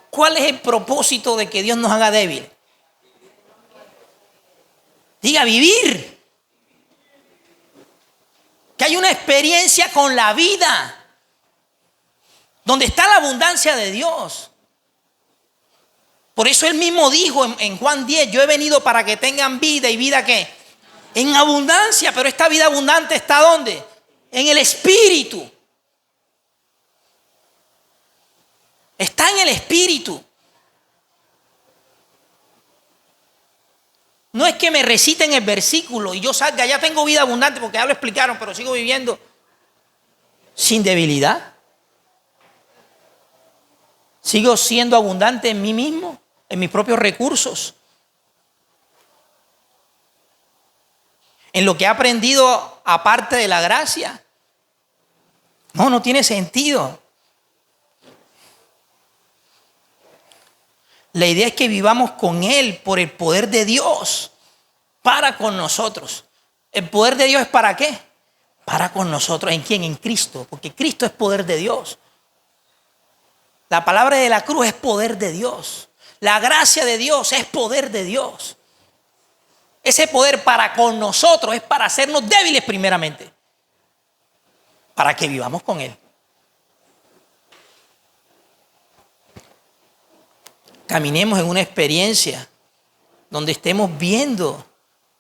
¿Cuál es el propósito de que Dios nos haga débil? Diga, vivir. Que hay una experiencia con la vida, donde está la abundancia de Dios. Por eso Él mismo dijo en Juan 10, yo he venido para que tengan vida y vida ¿qué? En abundancia, pero esta vida abundante ¿está dónde? En el Espíritu. Está en el Espíritu. No es que me reciten el versículo y yo salga, ya tengo vida abundante porque ya lo explicaron, pero sigo viviendo sin debilidad. Sigo siendo abundante en mí mismo, en mis propios recursos, en lo que he aprendido aparte de la gracia. No tiene sentido. La idea es que vivamos con Él por el poder de Dios, para con nosotros. ¿El poder de Dios es para qué? Para con nosotros. ¿En quién? En Cristo, porque Cristo es poder de Dios. La palabra de la cruz es poder de Dios. La gracia de Dios es poder de Dios. Ese poder para con nosotros es para hacernos débiles primeramente, para que vivamos con Él. Caminemos en una experiencia donde estemos viendo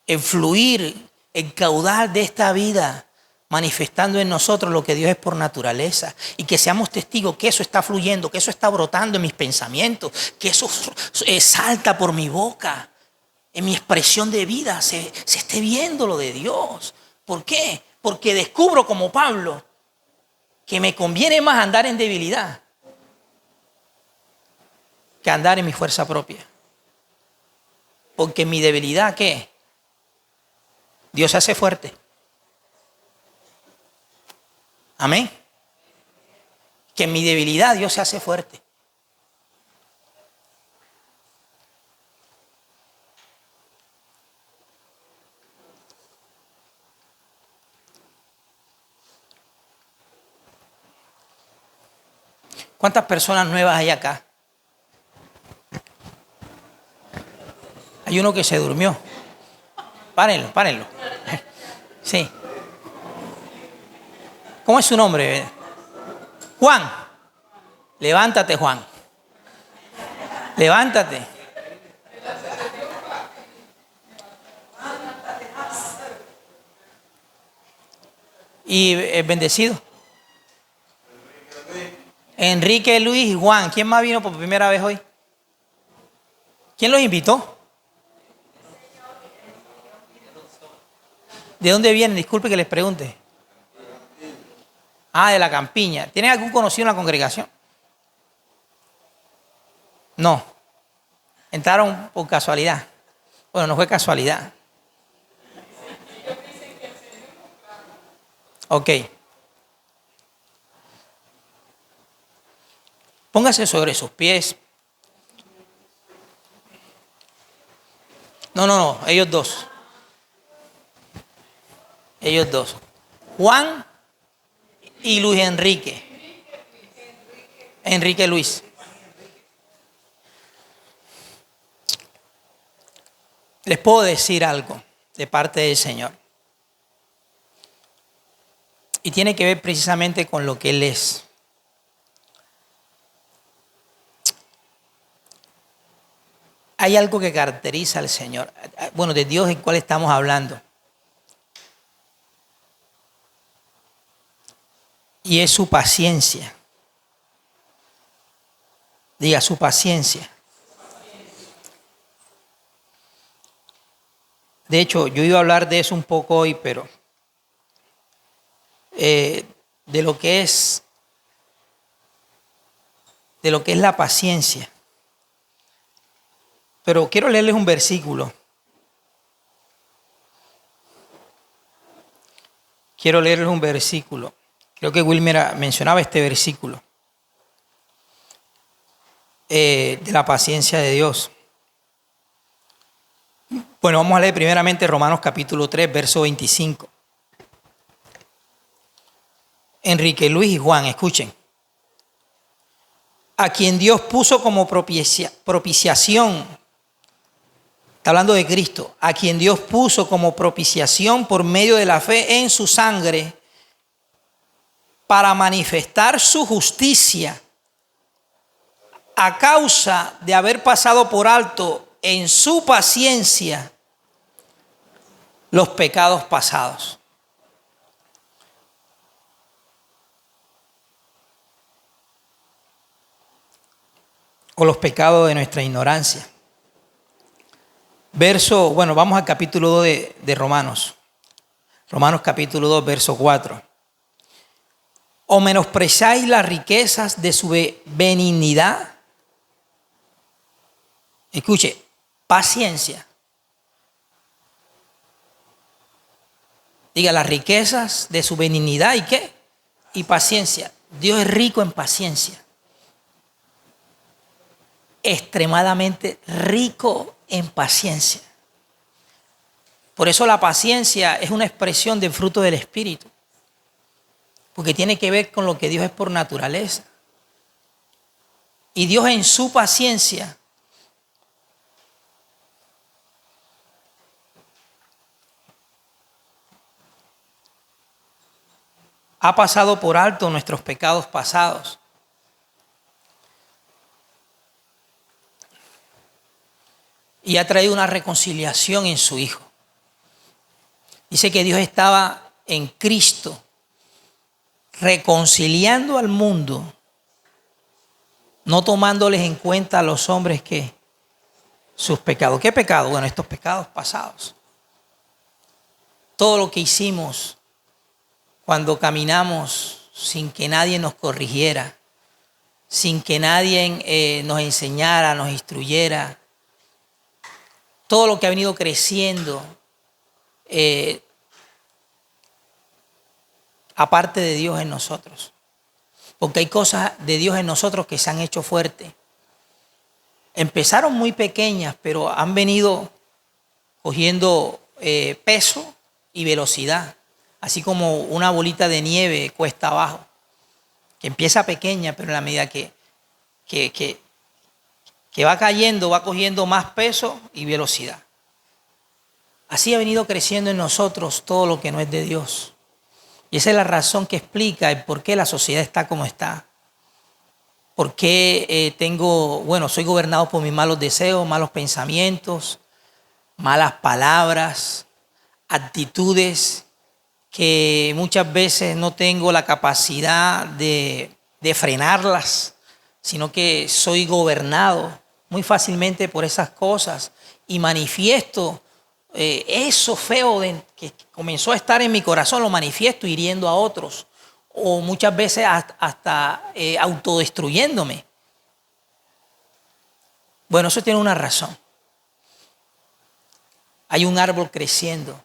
el fluir, el caudal de esta vida, manifestando en nosotros lo que Dios es por naturaleza, y que seamos testigos que eso está fluyendo, que eso está brotando en mis pensamientos, que eso salta por mi boca, en mi expresión de vida, se esté viendo lo de Dios. ¿Por qué? Porque descubro como Pablo que me conviene más andar en debilidad que andar en mi fuerza propia. Porque en mi debilidad, ¿qué? Dios se hace fuerte. Amén. Que en mi debilidad Dios se hace fuerte. ¿Cuántas personas nuevas hay acá? Hay uno que se durmió. Párenlo. Sí. ¿Cómo es su nombre? Juan. Levántate, Juan. Levántate. Y bendecido. Enrique, Luis y Juan. ¿Quién más vino por primera vez hoy? ¿Quién los invitó? ¿De dónde vienen? Disculpe que les pregunte. Ah, de la Campiña. ¿Tienen algún conocido en la congregación? No. Entraron por casualidad. Bueno, no fue casualidad. Ok. Póngase sobre sus pies. No, ellos dos. Ellos dos. Juan y Luis Enrique. Enrique Luis. Les puedo decir algo de parte del Señor. Y tiene que ver precisamente con lo que Él es. Hay algo que caracteriza al Señor. Bueno, de Dios en cual estamos hablando. Y es su paciencia. Diga, su paciencia. De hecho, yo iba a hablar de eso un poco hoy, pero de lo que es la paciencia. Pero quiero leerles un versículo. Creo que Wilmer mencionaba este versículo de la paciencia de Dios. Bueno, vamos a leer primeramente Romanos capítulo 3, verso 25. Enrique, Luis y Juan, escuchen. A quien Dios puso como propiciación, está hablando de Cristo, a quien Dios puso como propiciación por medio de la fe en su sangre para manifestar su justicia a causa de haber pasado por alto en su paciencia los pecados pasados. O los pecados de nuestra ignorancia. Vamos al capítulo 2 de Romanos. Romanos capítulo 2, verso 4. ¿O menospreciáis las riquezas de su benignidad? Escuche, paciencia. Diga, las riquezas de su benignidad, ¿y qué? Y paciencia. Dios es rico en paciencia. Extremadamente rico en paciencia. Por eso la paciencia es una expresión del fruto del Espíritu. Porque tiene que ver con lo que Dios es por naturaleza. Y Dios en su paciencia ha pasado por alto nuestros pecados pasados. Y ha traído una reconciliación en su Hijo. Dice que Dios estaba en Cristo reconciliando al mundo, no tomándoles en cuenta a los hombres que sus pecados. ¿Qué pecado? Bueno, estos pecados pasados. Todo lo que hicimos cuando caminamos sin que nadie nos corrigiera, sin que nadie nos enseñara, nos instruyera. Todo lo que ha venido creciendo, aparte de Dios en nosotros. Porque hay cosas de Dios en nosotros que se han hecho fuertes. Empezaron muy pequeñas, pero han venido cogiendo peso y velocidad. Así como una bolita de nieve cuesta abajo. Que empieza pequeña, pero en la medida que va cayendo, va cogiendo más peso y velocidad. Así ha venido creciendo en nosotros todo lo que no es de Dios. Y esa es la razón que explica el por qué la sociedad está como está. Por qué soy gobernado por mis malos deseos, malos pensamientos, malas palabras, actitudes que muchas veces no tengo la capacidad de frenarlas, sino que soy gobernado muy fácilmente por esas cosas y manifiesto eso feo que comenzó a estar en mi corazón, lo manifiesto hiriendo a otros o muchas veces hasta autodestruyéndome. Bueno, eso tiene una razón. Hay un árbol creciendo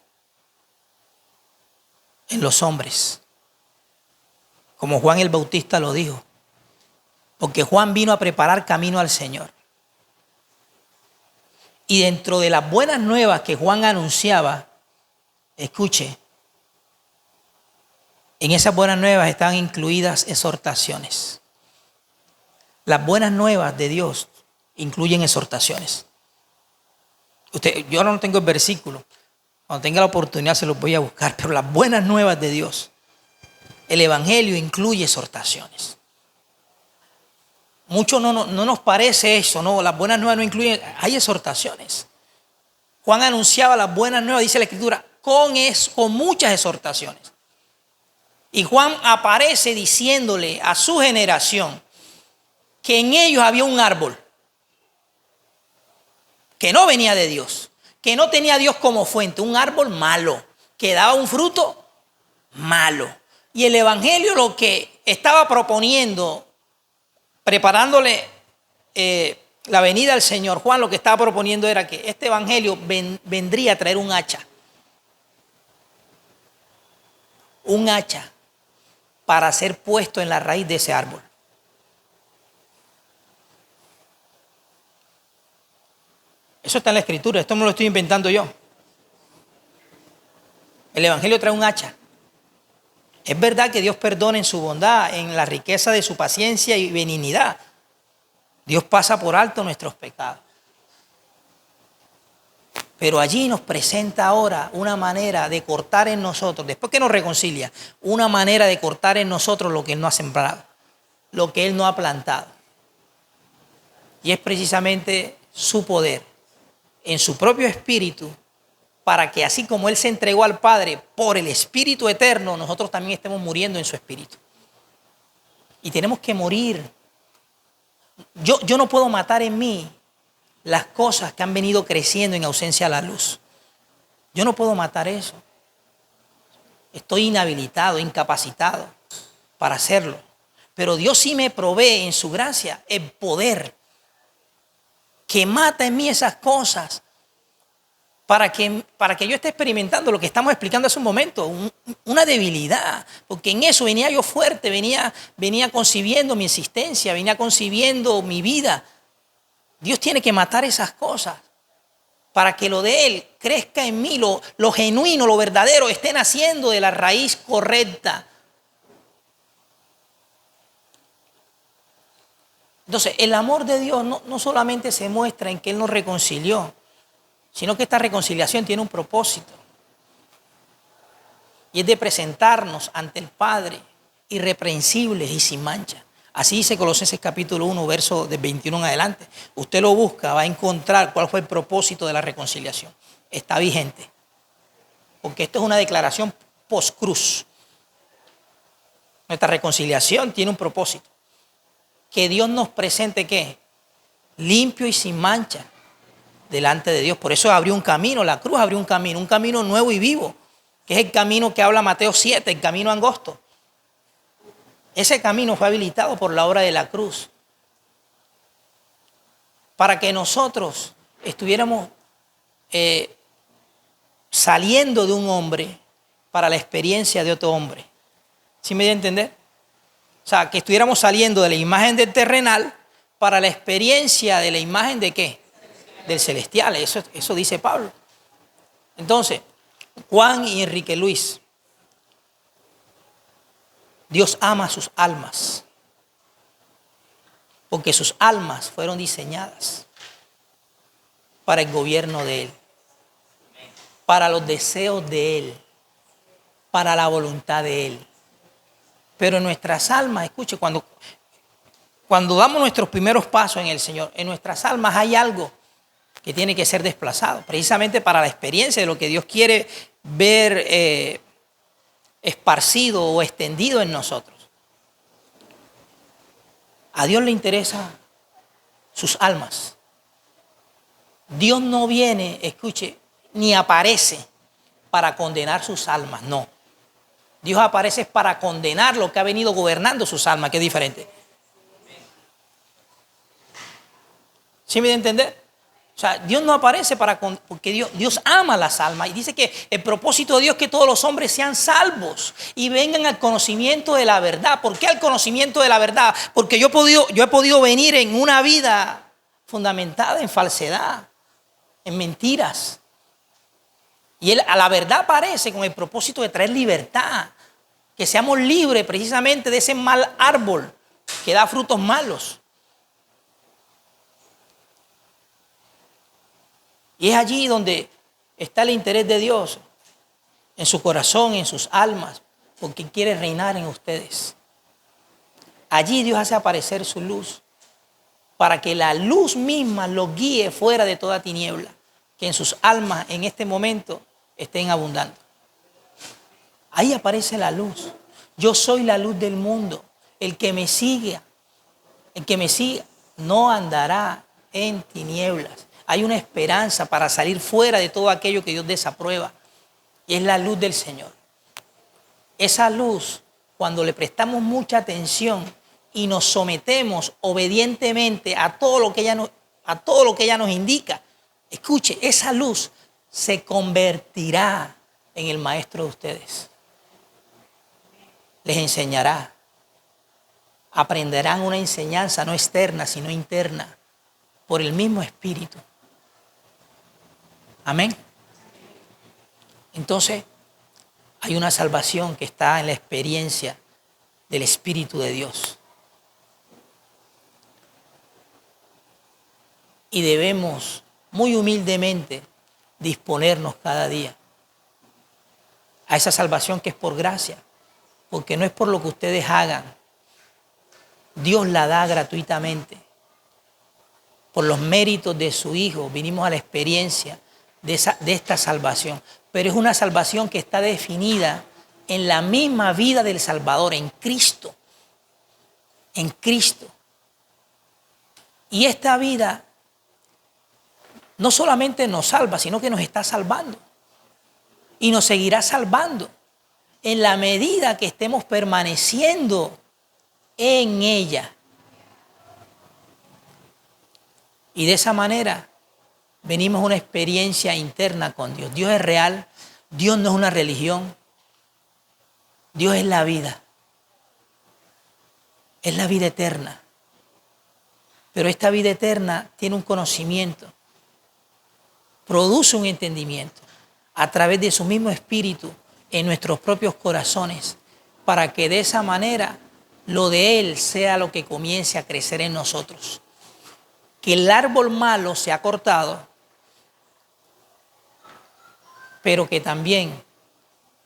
en los hombres, como Juan el Bautista lo dijo, porque Juan vino a preparar camino al Señor. Y dentro de las buenas nuevas que Juan anunciaba, escuche, en esas buenas nuevas están incluidas exhortaciones. Las buenas nuevas de Dios incluyen exhortaciones. Yo no tengo el versículo, cuando tenga la oportunidad se los voy a buscar, pero las buenas nuevas de Dios, el Evangelio incluye exhortaciones. Mucho no nos parece eso, no, las buenas nuevas no incluyen, hay exhortaciones. Juan anunciaba las buenas nuevas, dice la Escritura, con muchas exhortaciones. Y Juan aparece diciéndole a su generación que en ellos había un árbol que no venía de Dios, que no tenía a Dios como fuente, un árbol malo, que daba un fruto malo. Y el Evangelio lo que estaba proponiendo, preparándole la venida al Señor, Juan lo que estaba proponiendo era que este Evangelio vendría a traer un hacha. Un hacha para ser puesto en la raíz de ese árbol. Eso está en la Escritura, esto me lo estoy inventando yo. El Evangelio trae un hacha. Es verdad que Dios perdona en su bondad, en la riqueza de su paciencia y benignidad. Dios pasa por alto nuestros pecados. Pero allí nos presenta ahora una manera de cortar en nosotros, después que nos reconcilia, una manera de cortar en nosotros lo que Él no ha sembrado, lo que Él no ha plantado. Y es precisamente su poder en su propio espíritu, para que así como Él se entregó al Padre por el Espíritu eterno, nosotros también estemos muriendo en su espíritu. Y tenemos que morir. Yo no puedo matar en mí las cosas que han venido creciendo en ausencia de la luz. Yo no puedo matar eso. Estoy inhabilitado, incapacitado para hacerlo. Pero Dios sí me provee en su gracia el poder que mata en mí esas cosas para que yo esté experimentando lo que estamos explicando hace un momento, una debilidad, porque en eso venía yo fuerte, venía concibiendo mi existencia, venía concibiendo mi vida. Dios tiene que matar esas cosas para que lo de Él crezca en mí, lo genuino, lo verdadero, esté naciendo de la raíz correcta. Entonces, el amor de Dios no solamente se muestra en que Él nos reconcilió, sino que esta reconciliación tiene un propósito. Y es de presentarnos ante el Padre irreprensibles y sin mancha. Así dice Colosenses capítulo 1, verso del 21 en adelante. Usted lo busca, va a encontrar cuál fue el propósito de la reconciliación. Está vigente. Porque esto es una declaración post-cruz. Nuestra reconciliación tiene un propósito. Que Dios nos presente, ¿qué? Limpio y sin mancha delante de Dios. Por eso abrió un camino, la cruz abrió un camino nuevo y vivo, que es el camino que habla Mateo 7, el camino angosto. Ese camino fue habilitado por la obra de la cruz para que nosotros estuviéramos saliendo de un hombre para la experiencia de otro hombre. ¿Sí me dio a entender? O sea, que estuviéramos saliendo de la imagen del terrenal para la experiencia de la imagen de ¿qué? Del celestial. Eso dice Pablo. Entonces, Juan y Enrique Luis, Dios ama a sus almas, porque sus almas fueron diseñadas para el gobierno de Él, para los deseos de Él, para la voluntad de Él. Pero en nuestras almas, escuche, cuando damos nuestros primeros pasos en el Señor, en nuestras almas hay algo que tiene que ser desplazado, precisamente para la experiencia de lo que Dios quiere ver esparcido o extendido en nosotros. A Dios le interesa sus almas. Dios no viene, escuche, ni aparece para condenar sus almas, no. Dios aparece para condenar lo que ha venido gobernando sus almas, que es diferente. ¿Sí me da a entender? O sea, Dios no aparece porque Dios ama las almas y dice que el propósito de Dios es que todos los hombres sean salvos y vengan al conocimiento de la verdad. ¿Por qué al conocimiento de la verdad? Porque yo he podido venir en una vida fundamentada en falsedad, en mentiras. Y Él a la verdad aparece con el propósito de traer libertad, que seamos libres precisamente de ese mal árbol que da frutos malos. Y es allí donde está el interés de Dios, en su corazón, en sus almas, porque quiere reinar en ustedes. Allí Dios hace aparecer su luz, para que la luz misma los guíe fuera de toda tiniebla, que en sus almas en este momento estén abundando. Ahí aparece la luz. Yo soy la luz del mundo. El que me siga no andará en tinieblas. Hay una esperanza para salir fuera de todo aquello que Dios desaprueba. Y es la luz del Señor. Esa luz, cuando le prestamos mucha atención y nos sometemos obedientemente a todo lo que ella nos indica, escuche, esa luz se convertirá en el maestro de ustedes. Les enseñará. Aprenderán una enseñanza no externa, sino interna, por el mismo Espíritu. Amén. Entonces, hay una salvación que está en la experiencia del Espíritu de Dios. Y debemos muy humildemente disponernos cada día a esa salvación que es por gracia, porque no es por lo que ustedes hagan. Dios la da gratuitamente. Por los méritos de su Hijo vinimos a la experiencia de esta salvación. Pero es una salvación que está definida en la misma vida del Salvador, en Cristo. En Cristo. Y esta vida no solamente nos salva, sino que nos está salvando. Y nos seguirá salvando en la medida que estemos permaneciendo en ella. Y de esa manera venimos a una experiencia interna con Dios. Dios es real, Dios no es una religión, Dios es la vida. Es la vida eterna. Pero esta vida eterna tiene un conocimiento, produce un entendimiento a través de su mismo Espíritu en nuestros propios corazones, para que de esa manera lo de Él sea lo que comience a crecer en nosotros. Que el árbol malo se ha cortado, pero que también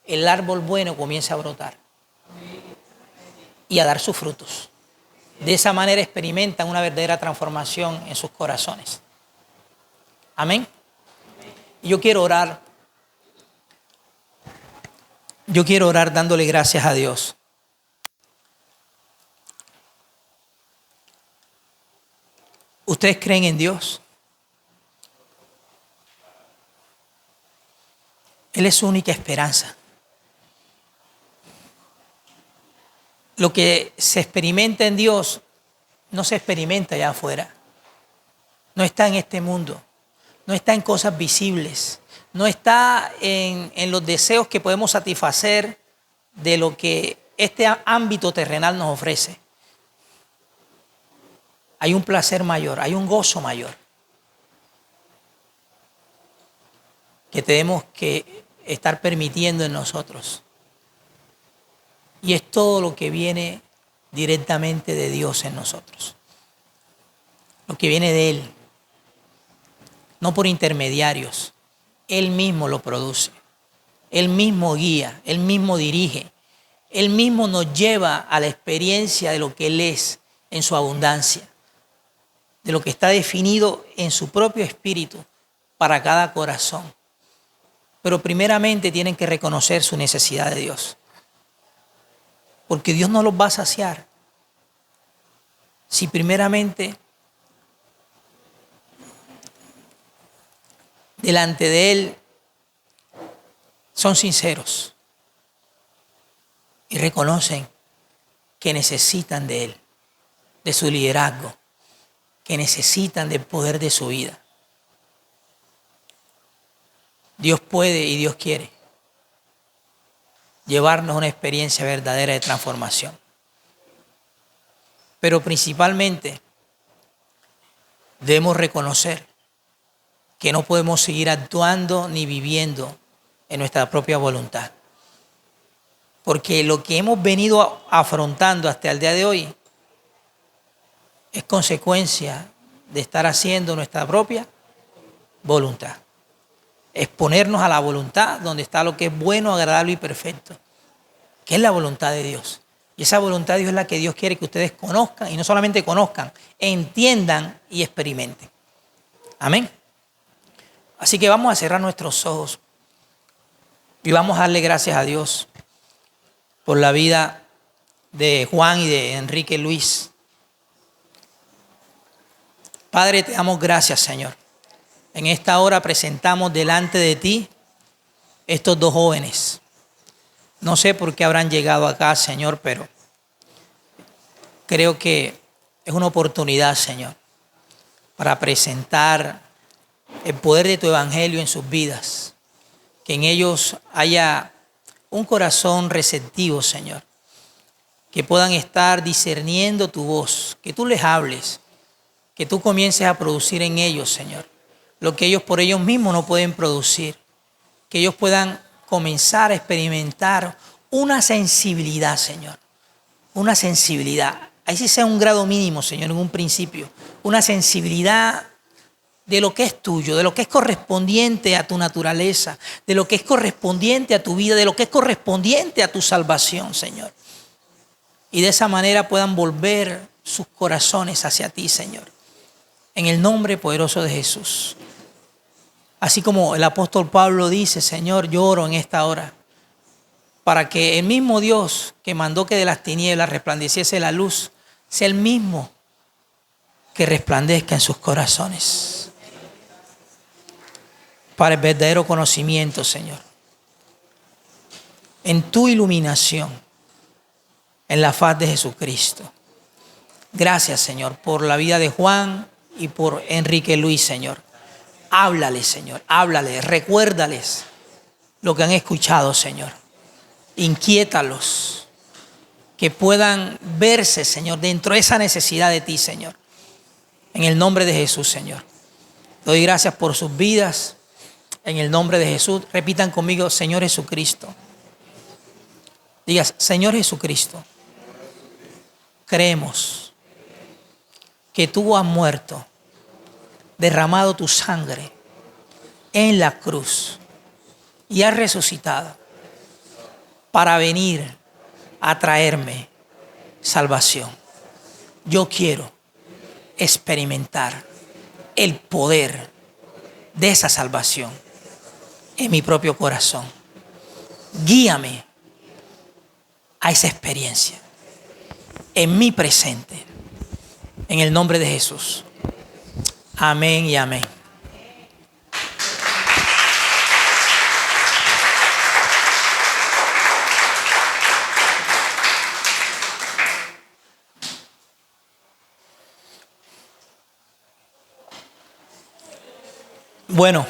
el árbol bueno comience a brotar y a dar sus frutos. De esa manera experimentan una verdadera transformación en sus corazones. Amén. Y yo quiero orar dándole gracias a Dios. ¿Ustedes creen en Dios? Él es su única esperanza. Lo que se experimenta en Dios no se experimenta allá afuera. No está en este mundo. No está en cosas visibles. No está en los deseos que podemos satisfacer de lo que este ámbito terrenal nos ofrece. Hay un placer mayor, hay un gozo mayor que tenemos que estar permitiendo en nosotros. Y es todo lo que viene directamente de Dios en nosotros. Lo que viene de Él. No por intermediarios. Él mismo lo produce. Él mismo guía, Él mismo dirige. Él mismo nos lleva a la experiencia de lo que Él es en su abundancia. De lo que está definido en su propio espíritu para cada corazón. Pero primeramente tienen que reconocer su necesidad de Dios. Porque Dios no los va a saciar si primeramente delante de Él son sinceros y reconocen que necesitan de Él, de su liderazgo, que necesitan del poder de su vida. Dios puede y Dios quiere llevarnos a una experiencia verdadera de transformación. Pero principalmente debemos reconocer que no podemos seguir actuando ni viviendo en nuestra propia voluntad. Porque lo que hemos venido afrontando hasta el día de hoy es consecuencia de estar haciendo nuestra propia voluntad. Exponernos a la voluntad donde está lo que es bueno, agradable y perfecto, que es la voluntad de Dios. Y esa voluntad de Dios es la que Dios quiere que ustedes conozcan, y no solamente conozcan, entiendan y experimenten. Amén. Así que vamos a cerrar nuestros ojos y vamos a darle gracias a Dios por la vida de Juan y de Enrique Luis. Padre, te damos gracias, Señor. En esta hora presentamos delante de ti estos dos jóvenes. No sé por qué habrán llegado acá, Señor, pero creo que es una oportunidad, Señor, para presentar el poder de tu evangelio en sus vidas. Que en ellos haya un corazón receptivo, Señor. Que puedan estar discerniendo tu voz, que tú les hables, que tú comiences a producir en ellos, Señor, lo que ellos por ellos mismos no pueden producir. Que ellos puedan comenzar a experimentar una sensibilidad, Señor. Una sensibilidad. Ahí sí sea un grado mínimo, Señor, en un principio. Una sensibilidad de lo que es tuyo, de lo que es correspondiente a tu naturaleza, de lo que es correspondiente a tu vida, de lo que es correspondiente a tu salvación, Señor. Y de esa manera puedan volver sus corazones hacia ti, Señor. En el nombre poderoso de Jesús. Así como el apóstol Pablo dice, Señor, yo oro en esta hora para que el mismo Dios que mandó que de las tinieblas resplandeciese la luz, sea el mismo que resplandezca en sus corazones. Para el verdadero conocimiento, Señor. En tu iluminación, en la faz de Jesucristo. Gracias, Señor, por la vida de Juan y por Enrique Luis, Señor. Háblales, Señor, háblales, recuérdales lo que han escuchado, Señor. Inquiétalos, que puedan verse, Señor, dentro de esa necesidad de ti, Señor. En el nombre de Jesús, Señor. Doy gracias por sus vidas. En el nombre de Jesús, repitan conmigo, Señor Jesucristo. Digas, Señor Jesucristo, creemos que tú has muerto, derramado tu sangre en la cruz y has resucitado para venir a traerme salvación. Yo quiero experimentar el poder de esa salvación en mi propio corazón. Guíame a esa experiencia en mi presente, en el nombre de Jesús. Amén y amén. Bueno,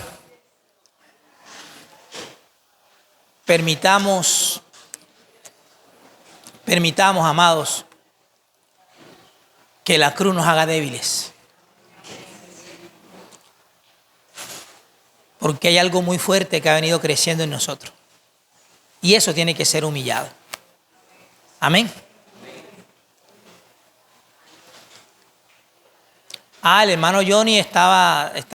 permitamos, amados, que la cruz nos haga débiles. Porque hay algo muy fuerte que ha venido creciendo en nosotros. Y eso tiene que ser humillado. Amén. El hermano Johnny estaba